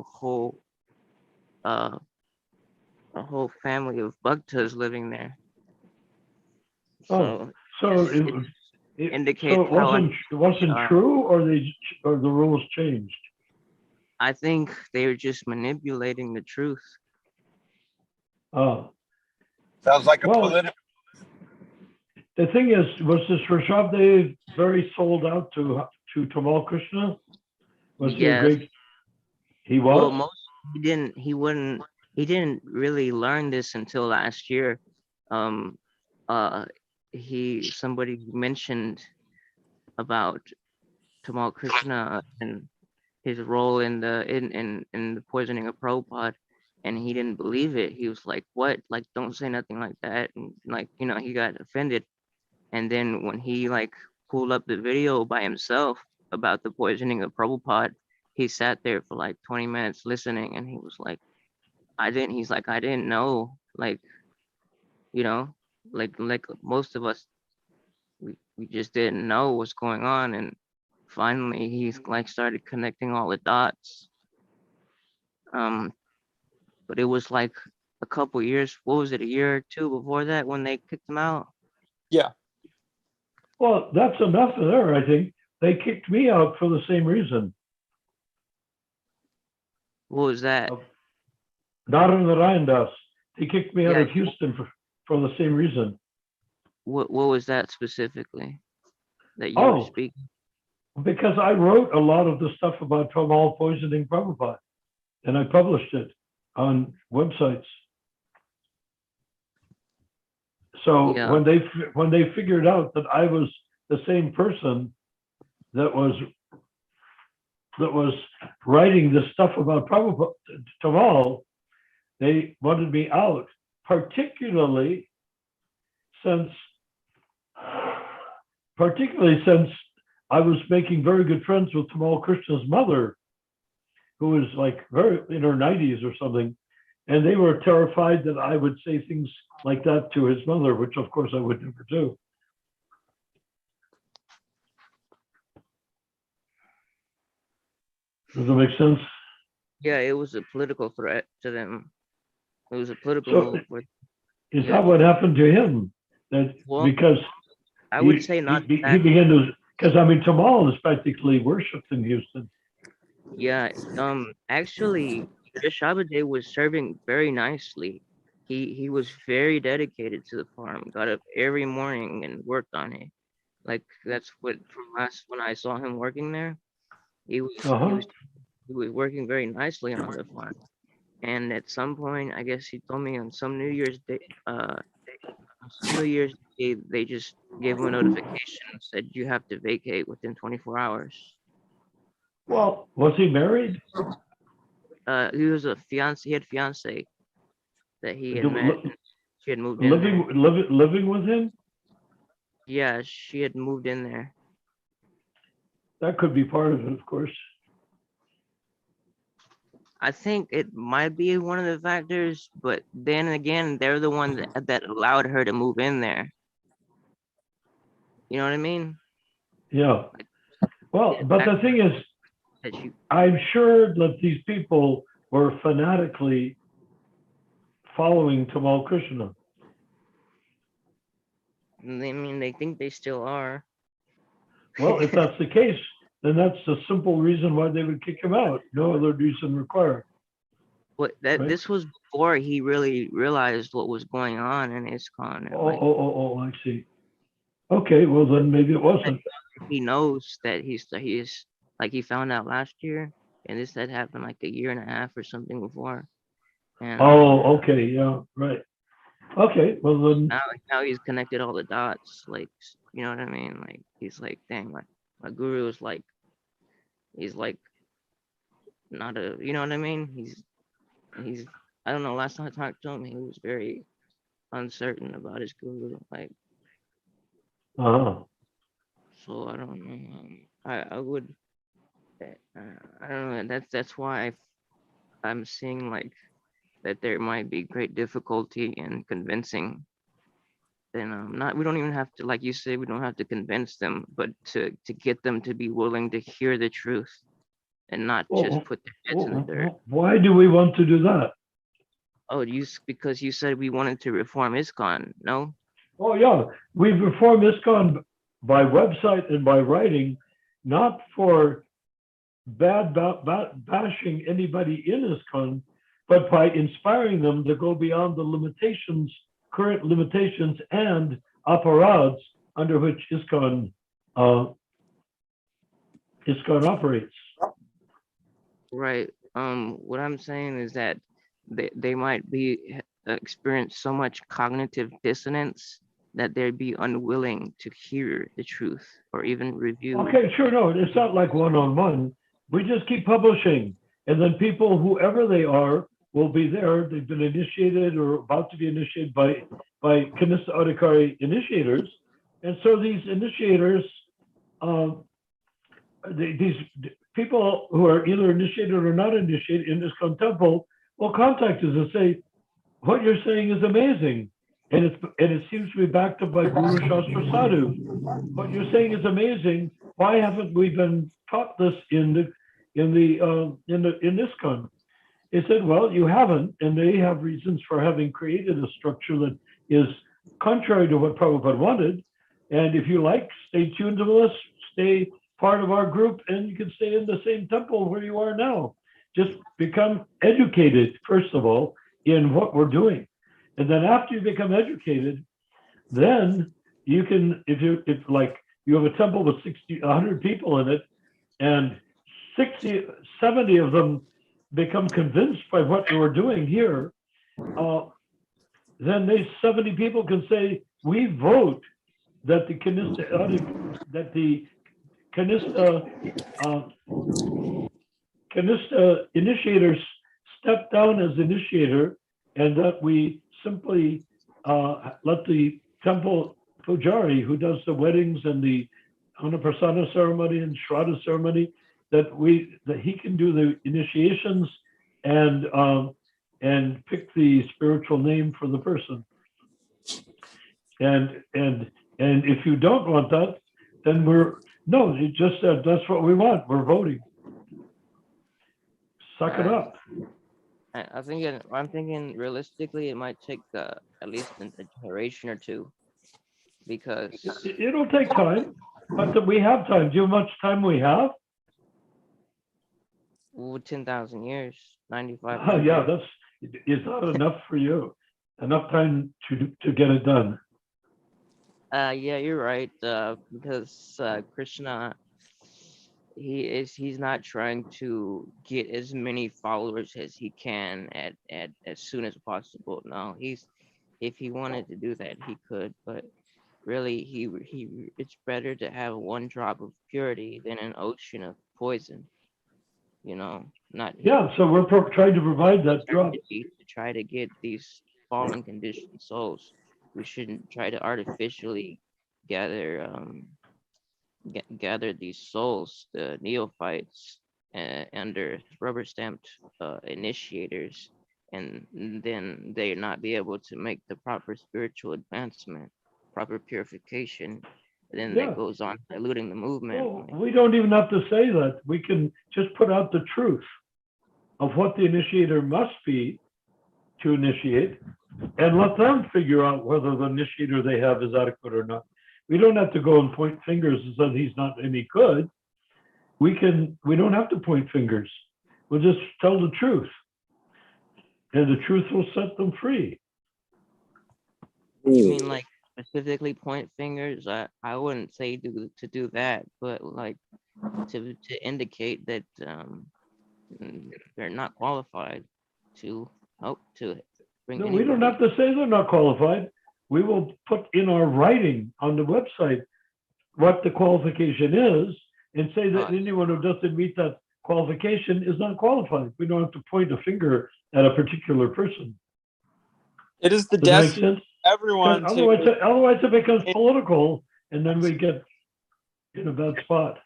a whole family of bhaktas living there. Oh, So so it it indicates so it how wasn't true, or the rules changed. I think they were just manipulating the truth. Oh, Sounds like a well, political. the thing is, was this Rishabdev very sold out to Tamal Krishna? Was he a Yes. great? He Well, was. he didn't really learn this until last year. Uh, somebody mentioned about Tamal Krishna and his role in the poisoning of Prabhupada, and he didn't believe it. He was like, "What? Like, don't say nothing like that." And like, you know, he got offended. And then when he like pulled up the video by himself about the poisoning of Prabhupada, he sat there for like 20 minutes listening, and he was like, He's like, I didn't know, like, you know, like most of us, we just didn't know what's going on. And finally he's like started connecting all the dots. Um, but it was like a couple years, what was it, a year or two before that when they kicked him out? Yeah. Well, that's enough there. I think they kicked me out for the same reason. What was that? Narayan Das. They kicked me out Yeah. of Houston for the same reason. What was that specifically that you were speaking? Because I wrote a lot of the stuff about Tamal poisoning Prabhupada, and I published it on websites. So Yeah. when they figured out that I was the same person that was writing this stuff about Prabhupada, Tamal, they wanted me out, particularly since I was making very good friends with Tamal Krishna's mother, who was like very in her 90s or something. And they were terrified that I would say things like that to his mother, which of course I would never do. Does that make sense? Yeah, it was a political threat to them. It was a political So move. is that what happened to him? That Well, because I would say not he that. began to, because I mean Tamal is practically worshipped in Houston. Yeah, actually, Rishabhadeva was serving very nicely. He was very dedicated to the farm. Got up every morning and worked on it. Like that's what from last when I saw him working there, he was Uh-huh. he was working very nicely on the farm. And at some point, I guess he told me on some New Year's Day, they just gave him a notification and said you have to vacate within 24 hours. Well, was he married? He was a fiance. He had fiance that he had met. She had moved in there. Living with him? Yeah, she had moved in there. That could be part of it, of course. I think it might be one of the factors, but then again, they're the ones that allowed her to move in there. You know what I mean? Yeah. Well, but the thing is, That you, I'm sure that these people were fanatically following Tamal Krishna. I mean, they think they still are. Well, if that's the case, then that's the simple reason why they would kick him out. No other reason required. But Right. this was before he really realized what was going on in ISKCON. I see. Okay, well then maybe it wasn't. He knows that he is Like he found out last year, and this had happened like a year and a half or something before. And Oh, okay, yeah, right. Okay, well then, now he's connected all the dots. Like, you know what I mean? Like he's like, dang, my guru is like, he's like not a, you know what I mean? He's I don't know. Last time I talked to him, he was very uncertain about his guru. Like, uh-huh. so I don't know. I would. I don't know. That's why I'm seeing like that there might be great difficulty in convincing. Then not we don't even have to, like you say, we don't have to convince them, but to get them to be willing to hear the truth and not just Well, put their heads in the dirt. why do we want to do that? Oh, because you said we wanted to reform ISKCON, no? Oh, yeah, we've reformed ISKCON by website and by writing, not for bashing anybody in ISKCON, but by inspiring them to go beyond the limitations, current limitations and apparatus under which ISKCON operates. Right. What I'm saying is that they might be experience so much cognitive dissonance that they'd be unwilling to hear the truth or even review. Okay, sure, no, it's not like one-on-one. We just keep publishing, and then people, whoever they are, will be there. They've been initiated or about to be initiated by Kanista Adhikari initiators, and so these initiators, these people who are either initiated or not initiated in this temple will contact us and say, "What you're saying is amazing, and it seems to be backed up by Guru Shastra Sadhu. What you're saying is amazing. Why haven't we been taught this in ISKCON?" He said, "Well, you haven't, and they have reasons for having created a structure that is contrary to what Prabhupada wanted. And if you like, stay tuned to us, stay part of our group, and you can stay in the same temple where you are now. Just become educated, first of all, in what we're doing. And then after you become educated, then you can, if you have a temple with 100 people in it, and 60, 70 of them become convinced by what we're doing here, then these 70 people can say, we vote that the Kanista initiators step down as initiator, and that we simply let the temple pujari, who does the weddings and the Anaprasana ceremony and Shraddha ceremony, that he can do the initiations and pick the spiritual name for the person. And if you don't want that, then you just said that's what we want. We're voting. Suck it up. I'm thinking realistically, it might take at least a generation or two, because It'll take time, but we have time. Do you know how much time we have? 10,000 years, 95. Oh, yeah, is not enough for you. Enough time to get it done. Yeah, you're right. Because Krishna, he's not trying to get as many followers as he can at as soon as possible. No, if he wanted to do that, he could, but really it's better to have one drop of purity than an ocean of poison. You know, not So we're trying to provide that drop. to try to get these fallen conditioned souls. We shouldn't try to artificially gather these souls, the neophytes, under rubber stamped initiators, and then they not be able to make the proper spiritual advancement, proper purification. And then that goes on diluting the movement. Well, we don't even have to say that. We can just put out the truth of what the initiator must be to initiate, and let them figure out whether the initiator they have is adequate or not. We don't have to go and point fingers and say he's not any good. We don't have to point fingers. We'll just tell the truth, and the truth will set them free. You mean like specifically point fingers, I wouldn't say to do that, but like to indicate that they're not qualified to help to bring No, we don't anybody. have to say they're not qualified. We will put in our writing on the website what the qualification is and say that anyone who doesn't meet that qualification is not qualified. We don't have to point a finger at a particular person. It is the Does that make destiny sense? of everyone Otherwise it becomes political, and then we get in a bad spot.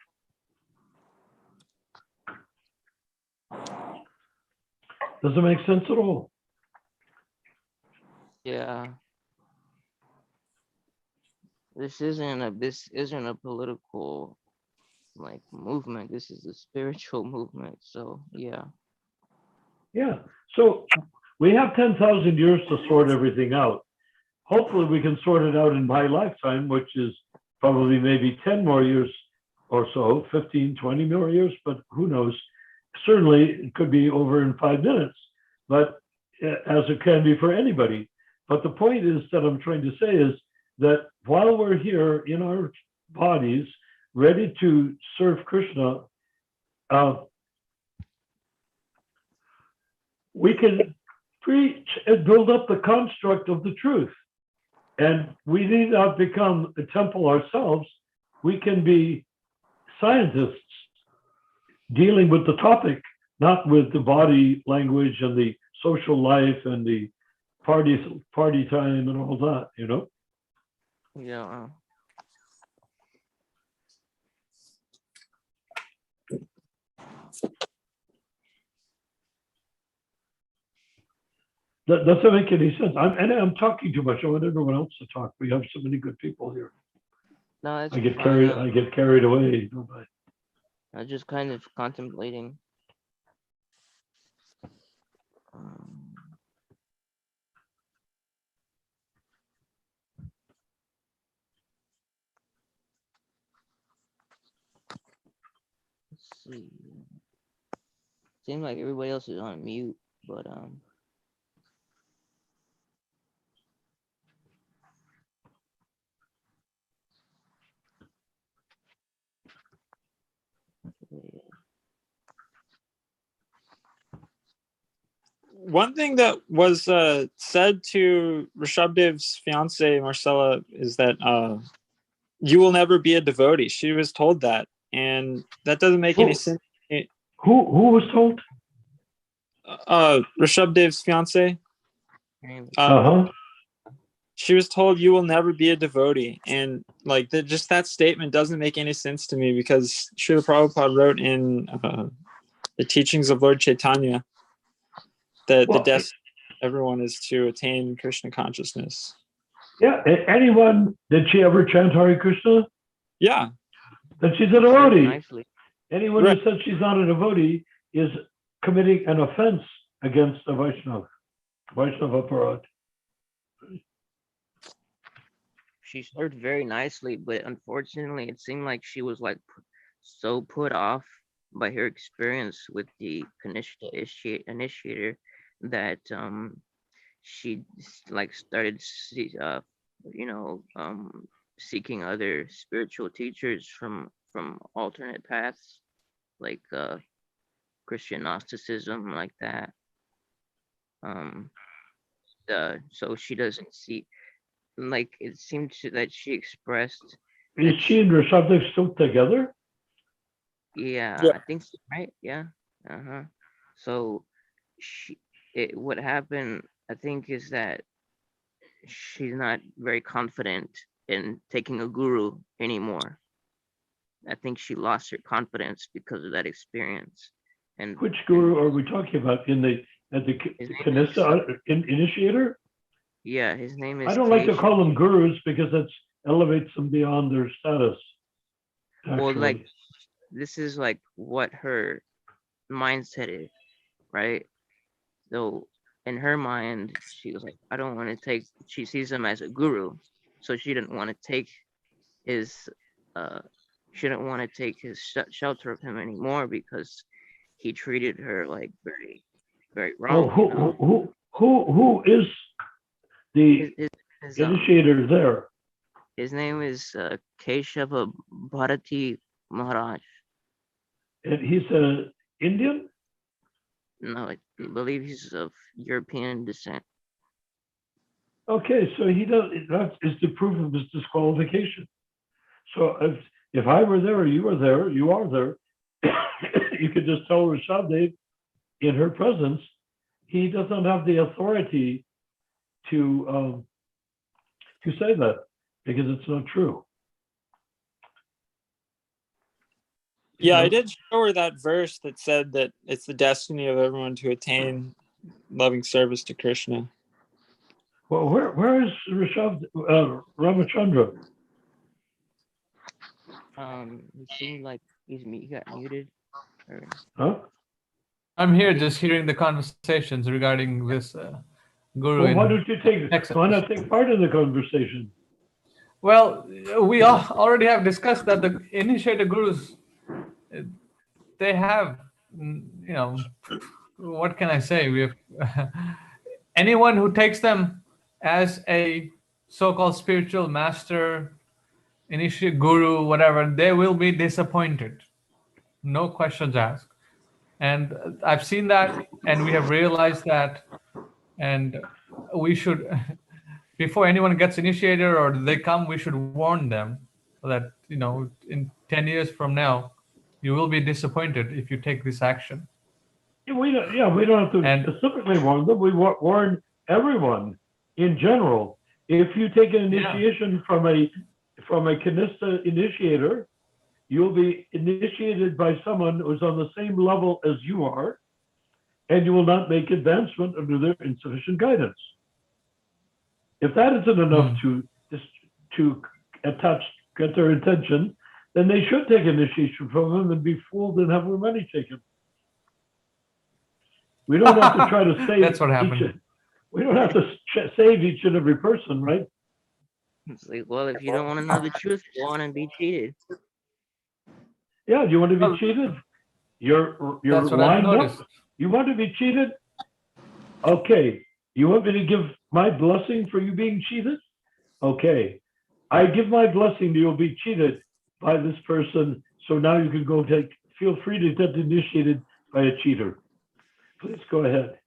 Doesn't make sense at all. Yeah. This isn't a political like movement. This is a spiritual movement. So yeah. Yeah. So we have 10,000 years to sort everything out. Hopefully we can sort it out in my lifetime, which is probably maybe 10 more years or so, 15, 20 more years, but who knows? Certainly it could be over in 5 minutes, but as it can be for anybody. But the point is that I'm trying to say is that while we're here in our bodies, ready to serve Krishna, we can preach and build up the construct of the truth. And we need not become a temple ourselves. We can be scientists dealing with the topic, not with the body language and the social life and the party time and all that, you know? Yeah. That doesn't make any sense. I'm talking too much. I want everyone else to talk. We have so many good people here. No, that's I get fine. carried away. I was just kind of contemplating. Um, let's see. Seems like everybody else is on mute, but yeah. One thing that was said to Rishabdev's fiance Marcella is that you will never be a devotee. She was told that, and that doesn't make any sense. Who was told? Rishabdev's fiance. Uh-huh. She was told you will never be a devotee, and like just that statement doesn't make any sense to me, because Srila Prabhupada wrote in the teachings of Lord Chaitanya that the destiny of everyone is to attain Krishna consciousness. Yeah, anyone, did she ever chant Hare Krishna? Yeah. Then she's a devotee. Nicely. Anyone who says she's not a devotee is committing an offense against the Vaishnava Aparad. She served very nicely, but unfortunately, it seemed like she was like so put off by her experience with the Kanishta initiator that she like started seeking other spiritual teachers from alternate paths like Christian Gnosticism, like that. So she doesn't see, like, it seemed that she expressed. Is she and Rishabdev still together? Yeah, I think so, right? Yeah. So what happened, I think, is that she's not very confident in taking a guru anymore. I think she lost her confidence because of that experience. And which guru are we talking about? At the Kanishta initiator? Yeah, his name is. I don't like to call them gurus because that elevates them beyond their status. Actually. Well, like, this is like what her mindset is, right? So in her mind, she was like, I don't want to take. She sees him as a guru, so she didn't want to take his. She didn't want to take his shelter of him anymore because he treated her like very, very wrong. Who is the initiator there? His name is Keshava Bharati Maharaj. And he's an Indian? No, I believe he's of European descent. Okay, so he does, that is the proof of his disqualification. So if I were there or you were there, you are there, you could just tell Rishabdev in her presence, he doesn't have the authority to say that because it's not true. Yeah, You I know? did show her that verse that said that it's the destiny of everyone to attain loving service to Krishna. Well, where is Ramachandra? It seemed like he got muted. Or... Huh? I'm here just hearing the conversations regarding this guru. Well, why in don't you take? Texas. Why not take part in the conversation? Well, we already have discussed that the initiator gurus, they have, what can I say? We have anyone who takes them as a so-called spiritual master, initiate guru, whatever, they will be disappointed. No questions asked. And I've seen that, and we have realized that, and we should, before anyone gets initiated or they come, we should warn them that, in 10 years from now, you will be disappointed if you take this action. We don't have to And- specifically warn them. We warn everyone in general. If you take an initiation from a Kanista initiator, you'll be initiated by someone who's on the same level as you are, and you will not make advancement under their insufficient guidance. If that isn't enough to get their attention, then they should take initiation from them and be fooled and have their money taken. We don't have to try to save. That's what happened. We don't have to save each and every person, right? It's like, well, if you don't want to know the truth, go on and be cheated. Yeah, do you want to be cheated? You're That's what I've lined up. noticed. You want to be cheated? Okay. You want me to give my blessing for you being cheated? Okay. I give my blessing that you'll be cheated by this person. So now you can go feel free to get initiated by a cheater. Please go ahead.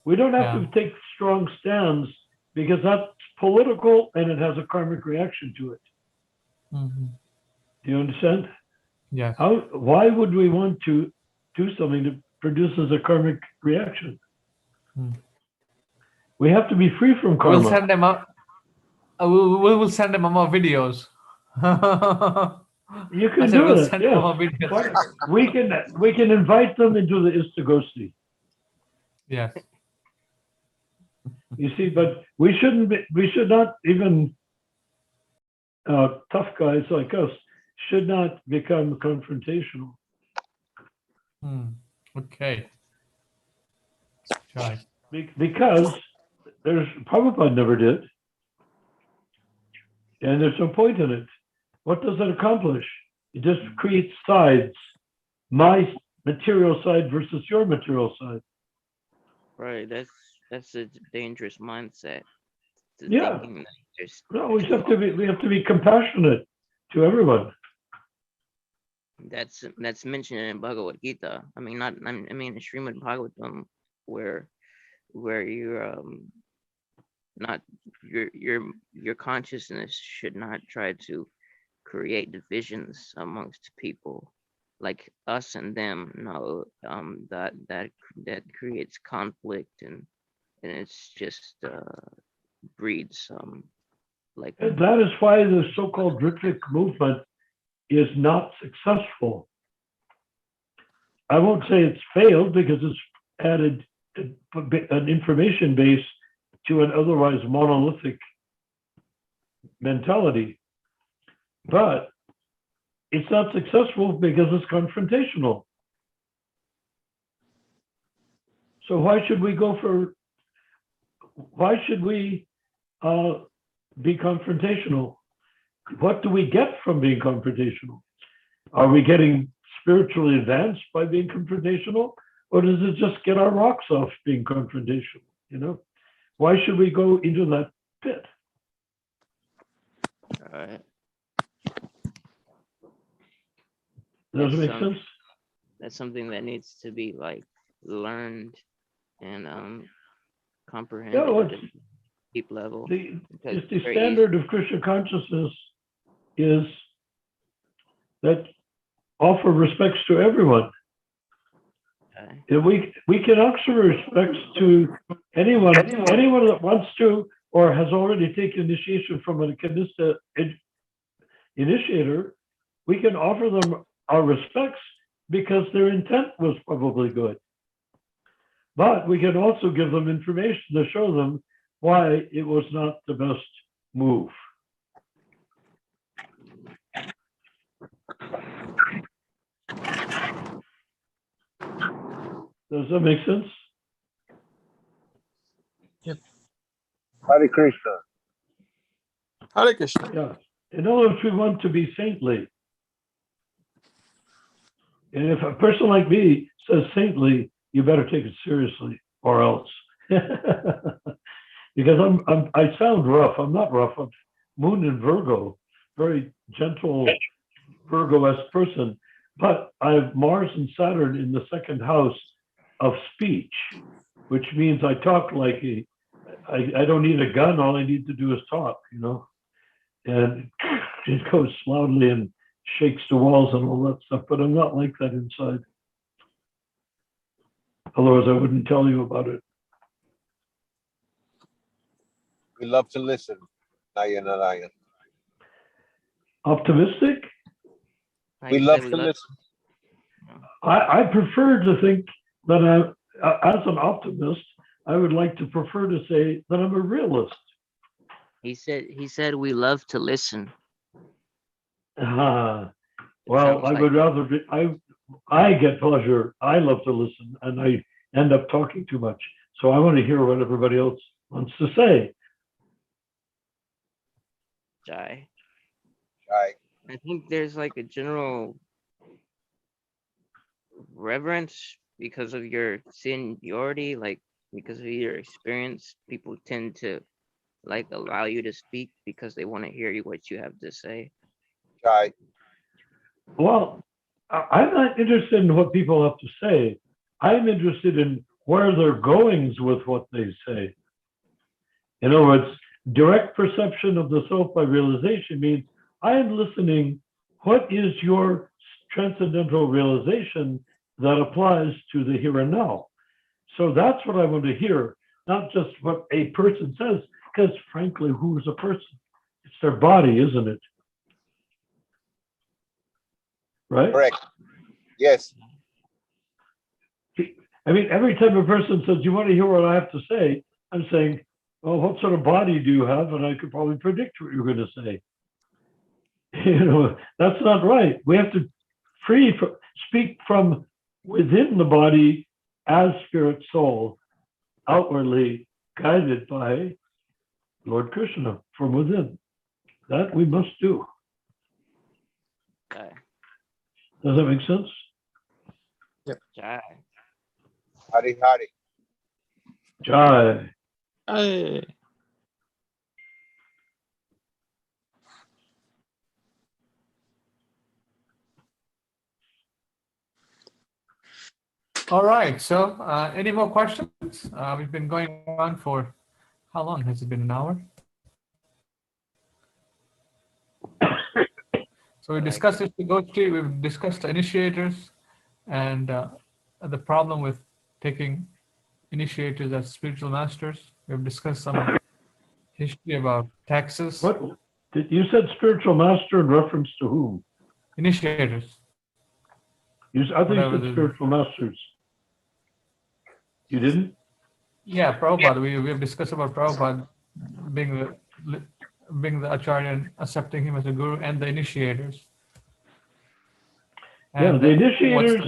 We don't have to take strong stands because that's political and it has a karmic reaction to it. Mm-hmm. Do you understand? Yes. Why would we want to do something that produces a karmic reaction? We have to be free from karma. We'll send them up. We will send them more videos. You can said do we'll it. send Yes. them more videos. We can invite them into the ISKCON. Yes. You see, but we should not even tough guys like us should not become confrontational. Okay. Try. Because Prabhupada never did. And there's no point in it. What does it accomplish? It just creates sides. My material side versus your material side. Right. That's a dangerous mindset. Yeah. Thinking that there's, No, we have to be compassionate to everyone. that's mentioned in Bhagavad Gita. I mean, in Srimad Bhagavatam, where you're not your consciousness should not try to create divisions amongst people like us and them. No, that creates conflict and it's just breeds like. And that is why the so-called Ritvic movement is not successful. I won't say it's failed because it's added an information base to an otherwise monolithic mentality. But it's not successful because it's confrontational. So why should we be confrontational? What do we get from being confrontational? Are we getting spiritually advanced by being confrontational? Or does it just get our rocks off being confrontational? Why should we go into that pit? All right. Does it make That's, sense? That's something that needs to be like learned and comprehended Yeah, well, at a deep level. the Because it's the it's very easy. standard of Krishna consciousness is that offer respects to everyone. Okay. And we can offer respects to anyone that wants to or has already taken initiation from a Kanista initiator. We can offer them our respects because their intent was probably good. But we can also give them information to show them why it was not the best move. Does that make sense? Hare Krishna. Hare Krishna. Yeah. In other words, we want to be saintly. And if a person like me says saintly, you better take it seriously or else. Because I sound rough. I'm not rough. I'm Moon in Virgo, very gentle Virgo-esque person. But I have Mars and Saturn in the second house of speech, which means I talk like I don't need a gun. All I need to do is talk, and it goes loudly and shakes the walls and all that stuff. But I'm not like that inside. Otherwise, I wouldn't tell you about it. We love to listen. Narayan. Optimistic? We love to listen. I prefer to think that as an optimist, I would like to prefer to say that I'm a realist. He said we love to listen. Well, Sounds I like- would rather be, I get pleasure. I love to listen and I end up talking too much. So I want to hear what everybody else wants to say. Jai. Right. I think there's like a general reverence because of your seniority, like because of your experience. People tend to like allow you to speak because they want to hear what you have to say. Right. Well, I'm not interested in what people have to say. I'm interested in where they're going with what they say. In other words, direct perception of the self by realization means I am listening. What is your transcendental realization that applies to the here and now? So that's what I want to hear, not just what a person says, because frankly, who's a person? It's their body, isn't it? Right? Correct. Yes. I mean, every time a person says, you want to hear what I have to say? I'm saying, well, what sort of body do you have? And I could probably predict what you're going to say. That's not right. We have to speak from within the body as spirit soul, outwardly guided by Lord Krishna from within. That we must do. Jai. Does that make sense? Jai. Hare Hare. Jai. Hey. All right. So, any more questions? We've been going on for how long? Has it been an hour? So we discussed this with Ghosties, we've discussed the initiators and the problem with taking initiators as spiritual masters. We've discussed some history about taxes. What? You said spiritual master in reference to whom? Initiators. I think you Whatever said the- spiritual masters. You didn't? Yeah, Prabhupada. We have discussed about Prabhupada being the Acharya and accepting him as a guru, and the initiators. Yeah, And the initiators.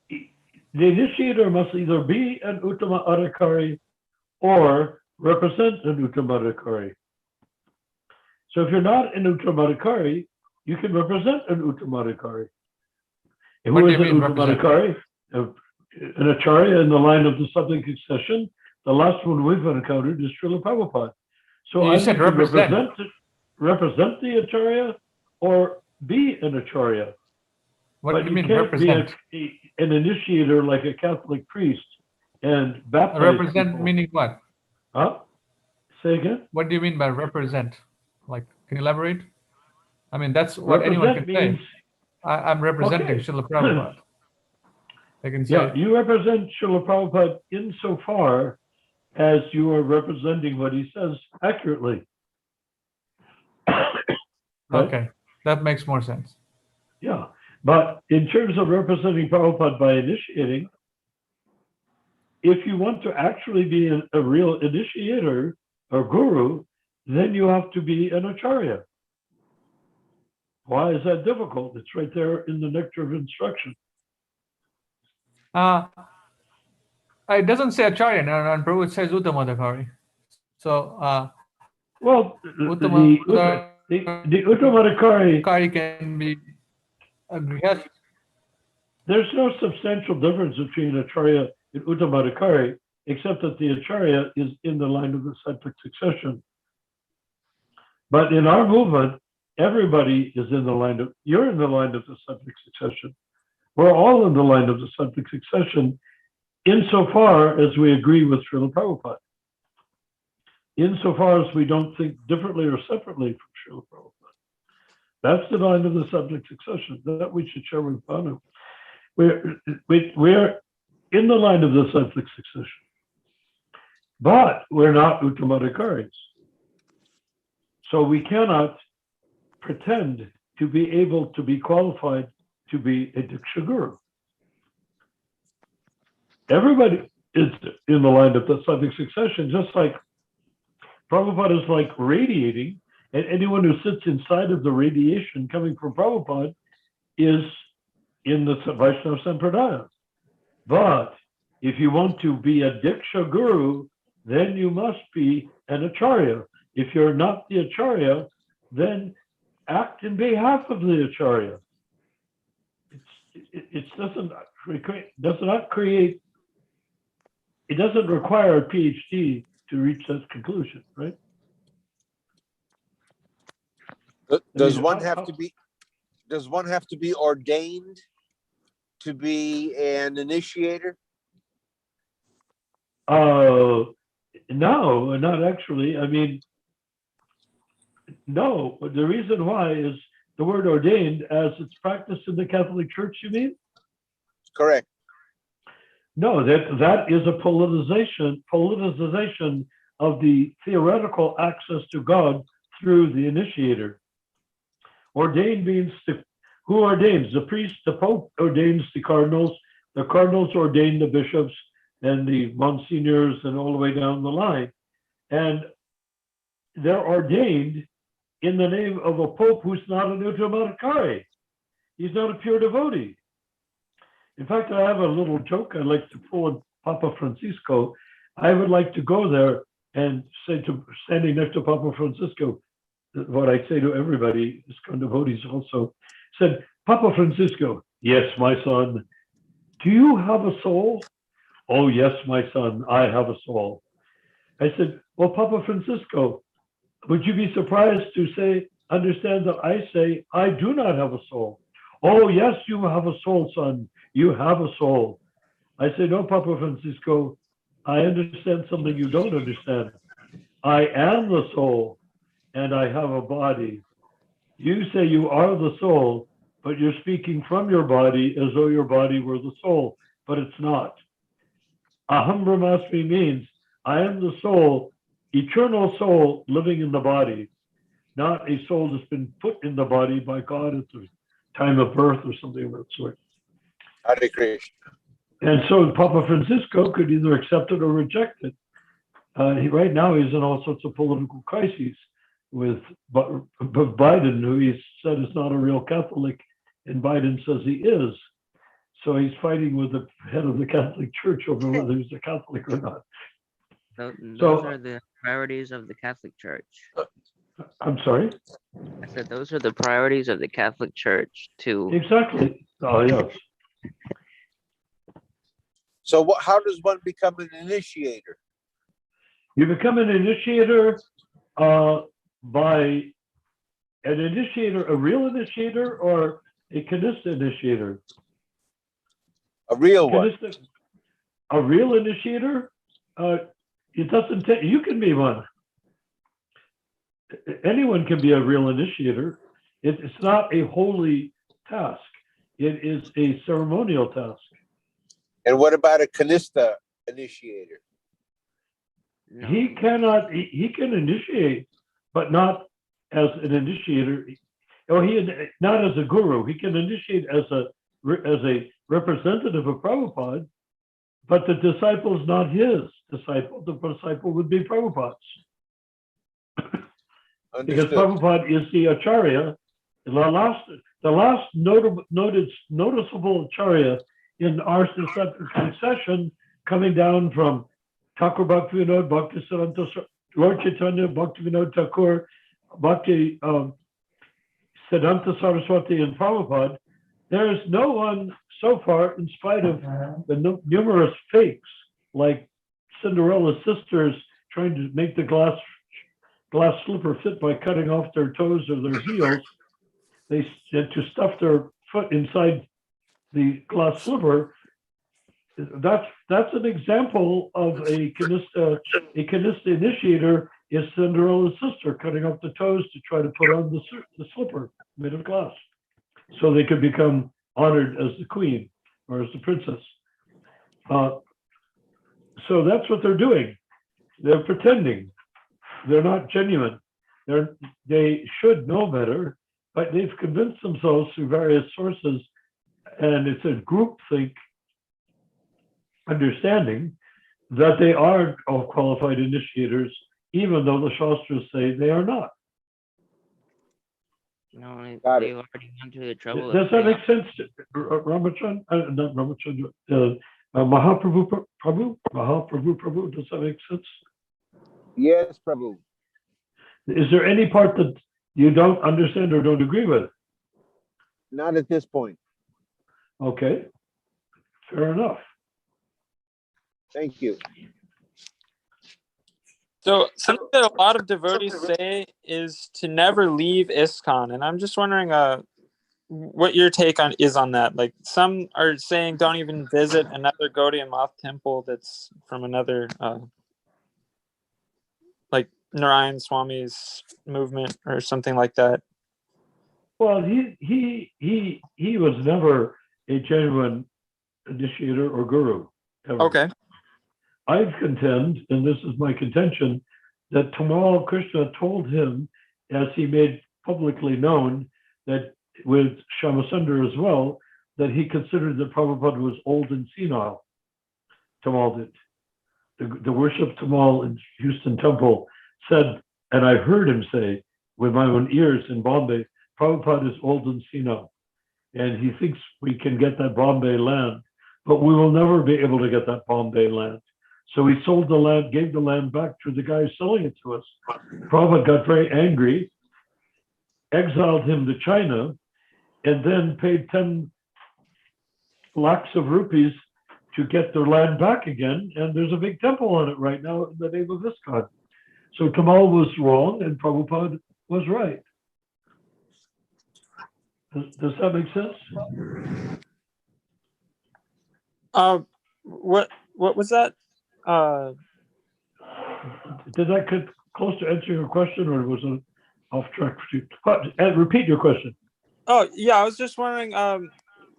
the initiator must either be an Uttama Adhikari or represent an Uttama Adhikari. So if you're not an Uttama Adhikari, you can represent an Uttama Adhikari. And What who do is you an mean Uttama represent? Adhikari? An Acharya in the line of the subject succession. The last one we've encountered is Srila Prabhupada. So You I said need to represent. represent the Acharya or be an Acharya. What But do you you mean can't represent? be an initiator like a Catholic priest and baptize Represent people. meaning what? Huh? Say again? What do you mean by represent? Like, can you elaborate? I mean, that's what anyone can Represent means, say. I'm representing okay. Srila Prabhupada. I can Yeah, say, you represent Srila Prabhupada insofar as you are representing what he says accurately. Right? okay, that makes more sense. Yeah, but in terms of representing Prabhupada by initiating, if you want to actually be a real initiator or guru, then you have to be an Acharya. Why is that difficult? It's right there in the nectar of instruction. It doesn't say Acharya, and Prabhu, it says Uttamadakari. So, Well, the Uttamadakari, can be a grihast. there's no substantial difference between Acharya and Uttamadakari, except that the Acharya is in the line of the cyclic succession. But in our movement, everybody is in the line of, you're in the line of the cyclic succession. We're all in the line of the cyclic succession insofar as we agree with Srila Prabhupada. Insofar as we don't think differently or separately from Srila Prabhupada. That's the line of the cyclic succession that we should share with Banu. We're in the line of the cyclic succession, but we're not Uttamadakaris. So we cannot pretend to be able to be qualified to be a Diksha Guru. Everybody is in the line of the cyclic succession, just like Prabhupada is like radiating, and anyone who sits inside of the radiation coming from Prabhupada is in the Vaishnava Sampradaya. But if you want to be a Diksha Guru, then you must be an Acharya. If you're not the Acharya, then act in behalf of the Acharya. It doesn't require a PhD to reach that conclusion, right? Does one have to be ordained to be an initiator? No, not actually. I mean, no. The reason why is the word ordained as it's practiced in the Catholic Church, you mean? Correct. No, that is a politicization of the theoretical access to God through the initiator. Ordained means who ordains? The priest, the Pope ordains the cardinals ordain the bishops and the monsignors and all the way down the line. And they're ordained in the name of a Pope who's not an Uttamadakari. He's not a pure devotee. In fact, I have a little joke I'd like to pull on Papa Francisco. I would like to go there and say to standing next to Papa Francisco, what I say to everybody, ISKCON devotees also, said, Papa Francisco, yes, my son, do you have a soul? Oh, yes, my son, I have a soul. I said, well, Papa Francisco, would you be surprised to understand that I say, I do not have a soul? Oh, yes, you have a soul, son. You have a soul. I say, no, Papa Francisco, I understand something you don't understand. I am the soul, and I have a body. You say you are the soul, but you're speaking from your body as though your body were the soul, but it's not. Aham Brahmasmi means I am the soul, eternal soul living in the body, not a soul that's been put in the body by God at the time of birth or something of that sort. Hare Krishna. And so Papa Francisco could either accept it or reject it. Right now he's in all sorts of political crises with Biden, who he said is not a real Catholic, and Biden says he is. So he's fighting with the head of the Catholic Church over whether he's a Catholic or not. Those are the priorities of the Catholic Church. I'm sorry? I said those are the priorities of the Catholic Church to Exactly. Oh, yes. So how does one become an initiator? You become an initiator by an initiator, a real initiator, or a Kanista initiator? A real one. Kanista, a real initiator? It doesn't take, you can be one. Anyone can be a real initiator. It's not a holy task. It is a ceremonial task. And what about a Kanista initiator? No. He cannot, he can initiate, but not as an initiator. Or not as a guru. He can initiate as a representative of Prabhupada, but the disciple is not his disciple. The disciple would be Prabhupada's. Because Understood. Prabhupada is the Acharya. The last noticeable Acharya in our succession, coming down from Thakur Bhaktivinoda, Bhaktisiddhanta, Lord Chaitanya, Bhaktivinoda Thakur, Bhakti Siddhanta Saraswati, and Prabhupada, there is no one so far, in spite of the numerous fakes, like Cinderella's sisters trying to make the glass slipper fit by cutting off their toes or their heels. They to stuff their foot inside the glass slipper. That's an example of a Kanista initiator is Cinderella's sister cutting off the toes to try to put on the slipper made of glass, so they could become honored as the queen or as the princess. So that's what they're doing. They're pretending. They're not genuine. They should know better, but they've convinced themselves through various sources, and it's a groupthink understanding that they are all qualified initiators, even though the Shastras say they are not. No, they've Got it. already gone to the trouble. Does of that saying- make sense, Ramachandra? Not Ramachandra. Mahaprabhu, Prabhu. Does that make sense? Yes, Prabhu. Is there any part that you don't understand or don't agree with? Not at this point. Okay, fair enough. Thank you. So something that a lot of devotees say is to never leave ISKCON, and I'm just wondering what your take is on that. Like, some are saying don't even visit another Gaudiya Math temple that's from another like Narayan Swami's movement or something like that. Well, he was never a genuine initiator or guru. Ever. Okay. I contend, and this is my contention, that tomorrow Krishna told him, as he made publicly known, that with Shyamasundar as well, that he considered that Prabhupada was old and senile. Tamal did. The worship Tamal in Houston Temple said, and I heard him say with my own ears in Bombay, Prabhupada is old and senile, and he thinks we can get that Bombay land, but we will never be able to get that Bombay land. So he sold the land, gave the land back to the guy selling it to us. Prabhupada got very angry, exiled him to China, and then paid 10 lakhs of rupees to get their land back again. And there's a big temple on it right now in the name of ISKCON. So Tamal was wrong and Prabhupada was right. Does that make sense? What was that? Did that get close to answering your question, or was it off track? Repeat your question. Oh yeah, I was just wondering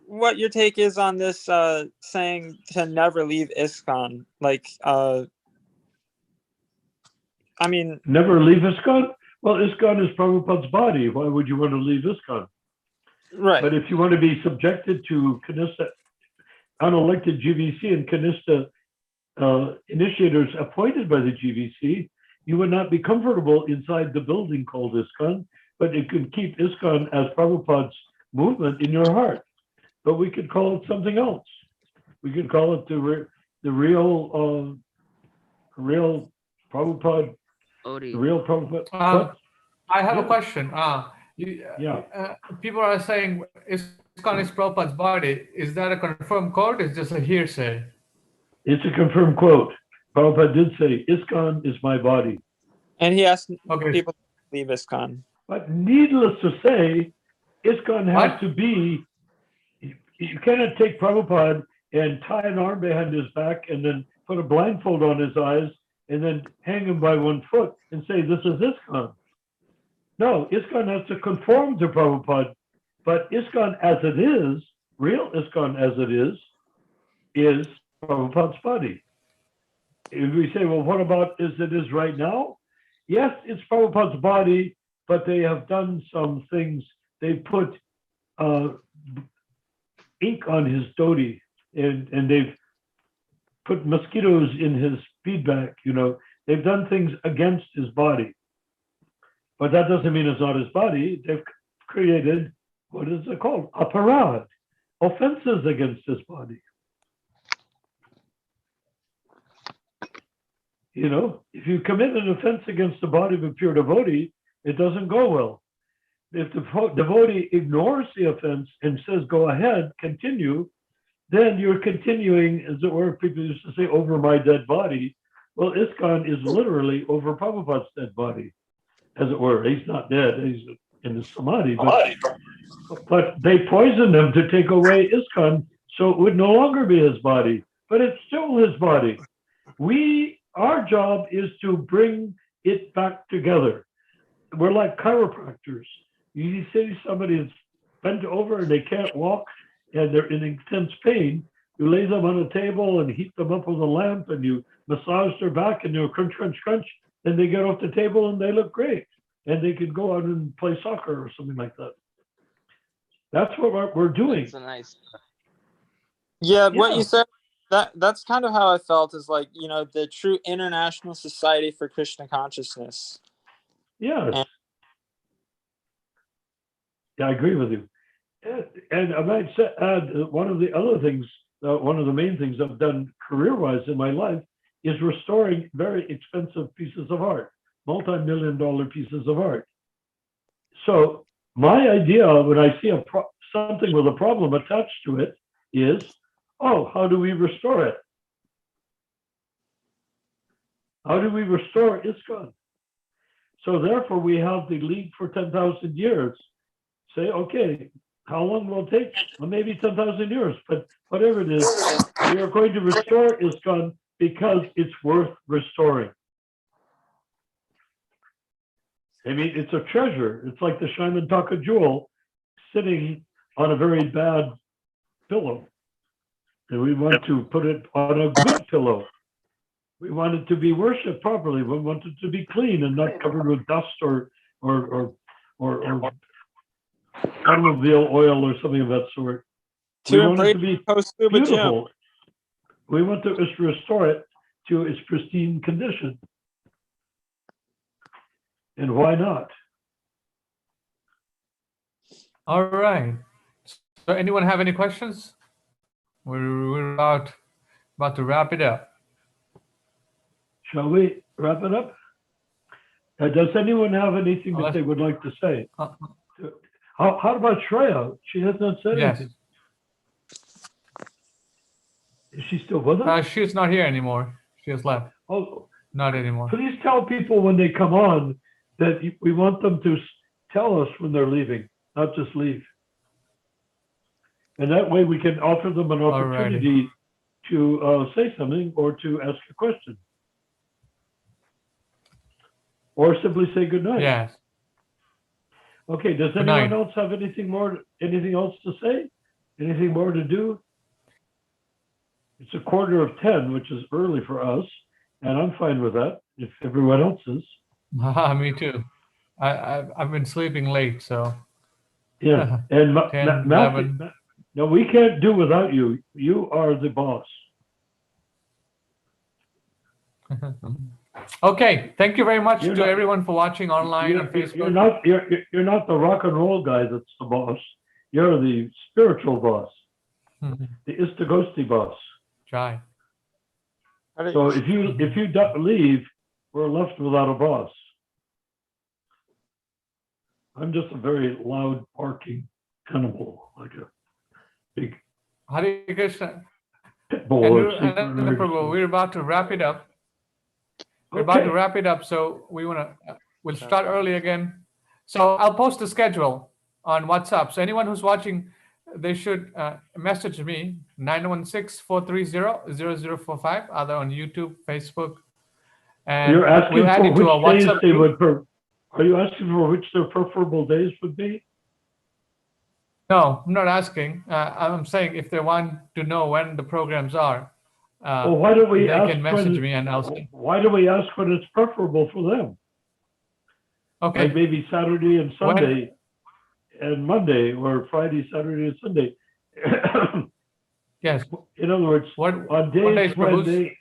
what your take is on this saying to never leave ISKCON. Like, I mean, never leave ISKCON? Well, ISKCON is Prabhupada's body. Why would you want to leave ISKCON? right. But if you want to be subjected to Kanista, unelected GVC and Kanista initiators appointed by the GVC, you would not be comfortable inside the building called ISKCON, but it could keep ISKCON as Prabhupada's movement in your heart. But we could call it something else. We could call it the real Prabhupada, Odie. the real Prabhupada. I have Yeah. a question. People are saying ISKCON is Prabhupada's body. Is that a confirmed quote? It's just a hearsay. It's a confirmed quote. Prabhupada did say, ISKCON is my body. And he asked Okay. people to leave ISKCON. But needless to say, ISKCON has What? to be, you cannot take Prabhupada and tie an arm behind his back and then put a blindfold on his eyes and then hang him by one foot and say, this is ISKCON. No, ISKCON has to conform to Prabhupada, but ISKCON as it is, real ISKCON as it is Prabhupada's body. If we say, well, what about as it is right now? Yes, it's Prabhupada's body, but they have done some things. They put ink on his dhoti, and they've put mosquitoes in his feedback. They've done things against his body. But that doesn't mean it's not his body. They've created, what is it called? Aparad, offenses against his body. If you commit an offense against the body of a pure devotee, it doesn't go well. If the devotee ignores the offense and says, go ahead, continue, then you're continuing, as it were, people used to say, over my dead body. Well, ISKCON is literally over Prabhupada's dead body, as it were. He's not dead, he's in his samadhi, but they poisoned him to take away ISKCON, so it would no longer be his body, but it's still his body. Our job is to bring it back together. We're like chiropractors. You see somebody that's bent over and they can't walk and they're in intense pain. You lay them on a table and heat them up with a lamp and you massage their back and you crunch, crunch, crunch. And they get off the table and they look great. And they could go out and play soccer or something like that. That's what we're doing. That's a nice. Yeah, what you said, that's kind of how I felt, is like, the true international society for Krishna consciousness. Yes. Yeah, I agree with you. And I might add, one of the other things, one of the main things I've done career-wise in my life is restoring very expensive pieces of art, multi-million-dollar pieces of art. So my idea when I see something with a problem attached to it is, how do we restore it? How do we restore ISKCON? So therefore, we have the League for 10,000 years. Say, okay, how long will it take? Well, maybe 10,000 years, but whatever it is, we are going to restore ISKCON because it's worth restoring. I mean, it's a treasure. It's like the Shinantaka jewel sitting on a very bad pillow. And we want to put it on a good pillow. We want it to be worshipped properly. We want it to be clean and not covered with dust or automobile oil or something of that sort. We want it to be beautiful. We want to restore it to its pristine condition. And why not? All right. So anyone have any questions? We're about to wrap it up. Shall we wrap it up? Does anyone have anything that they would like to say? How about Shreya? She has not said anything. Is she still with us? She's not here anymore. She has left. Oh, not anymore. Please tell people when they come on that we want them to tell us when they're leaving, not just leave. And that way we can offer them an opportunity to say something or to ask a question. Or simply say good night. Yes. Okay, does anyone else have anything else to say? Anything more to do? It's 9:45, which is early for us, and I'm fine with that, if everyone else is. Me too. I've been sleeping late, so. Yeah, and 10, 11. No, we can't do without you. You are the boss. Okay, thank you very much to everyone for watching online on Facebook. You're not the rock and roll guy that's the boss. You're the spiritual boss, the ISKCON boss. Jai. So if you leave, we're left without a boss. I'm just a very loud barking cannibal, like a big Hare Krishna. pit bull. And Prabhu, we're about to wrap it up. We're about to Okay. wrap it up, so we'll start early again. So I'll post the schedule on WhatsApp. So anyone who's watching, they should message me 916-430-0045, either on YouTube, Facebook, and You're asking we'll add for it to our which days WhatsApp they group. would, are you asking for which their preferable days would be? No, I'm not asking. I'm saying if they want to know when the programs are, Well, why don't we they ask can message me and I'll say, why do we ask when it's preferable for them? okay, Like maybe Saturday and Sunday and Monday, or Friday, Saturday and Sunday. yes. In other words, What on days, days Prabhus?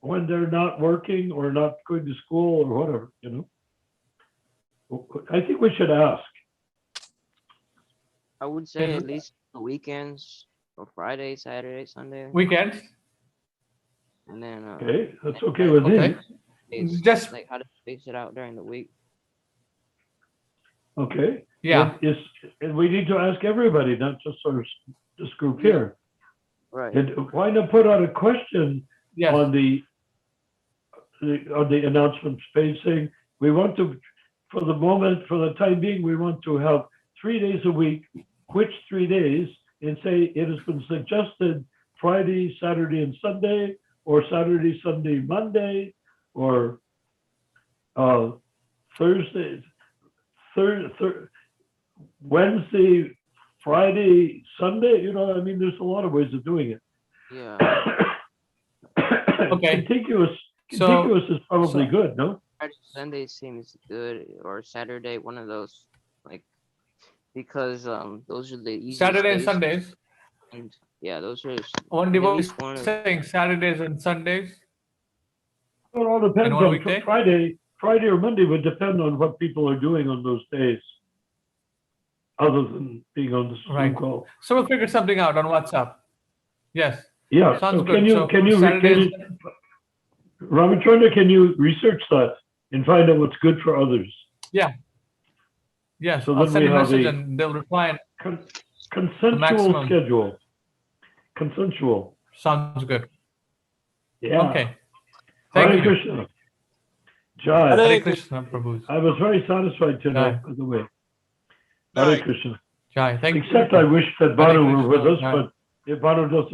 when they're not working or not going to school or whatever, I think we should ask. I would say at least the weekends, or Friday, Saturday, Sunday, Weekends? and then Okay, that's okay with me. Okay. Just like how to space it out during the week. Okay. yeah. And we need to ask everybody, not just this group here. Right. And why not put out a question Yes. on the announcement page saying we want to, for the time being, we want to have 3 days a week. Which 3 days? And say it has been suggested Friday, Saturday, and Sunday, or Saturday, Sunday, Monday, or Thursday, Wednesday, Friday, Sunday. I mean, there's a lot of ways of doing it. Yeah. Okay. Contiguous So- is probably good, no? Friday, Sunday seems good, or Saturday, one of those, like, because those are the easiest Saturday and days, Sundays. and yeah, those are One at devotee least one of saying Saturdays and Sundays. It all depends And one on weekday? Friday or Monday would depend on what people are doing on those days, other than being on the Zoom Right. call. So we'll figure something out on WhatsApp. Yes. Yeah. Sounds So good. So can you Saturdays, Ramachandra, can you research that and find out what's good for others? yes. So I'll then send we a have message a and they'll reply. consensual maximum. schedule. Consensual. Sounds good. Yeah. Okay. Thank Hare you. Krishna. Jai. Hare Krishna, Prabhu. I was very satisfied tonight, by the way. Hare Right. Krishna. Jai. Thank you. Except I wish that Hare Banu were with Krishna. us, Jai. but if Banu doesn't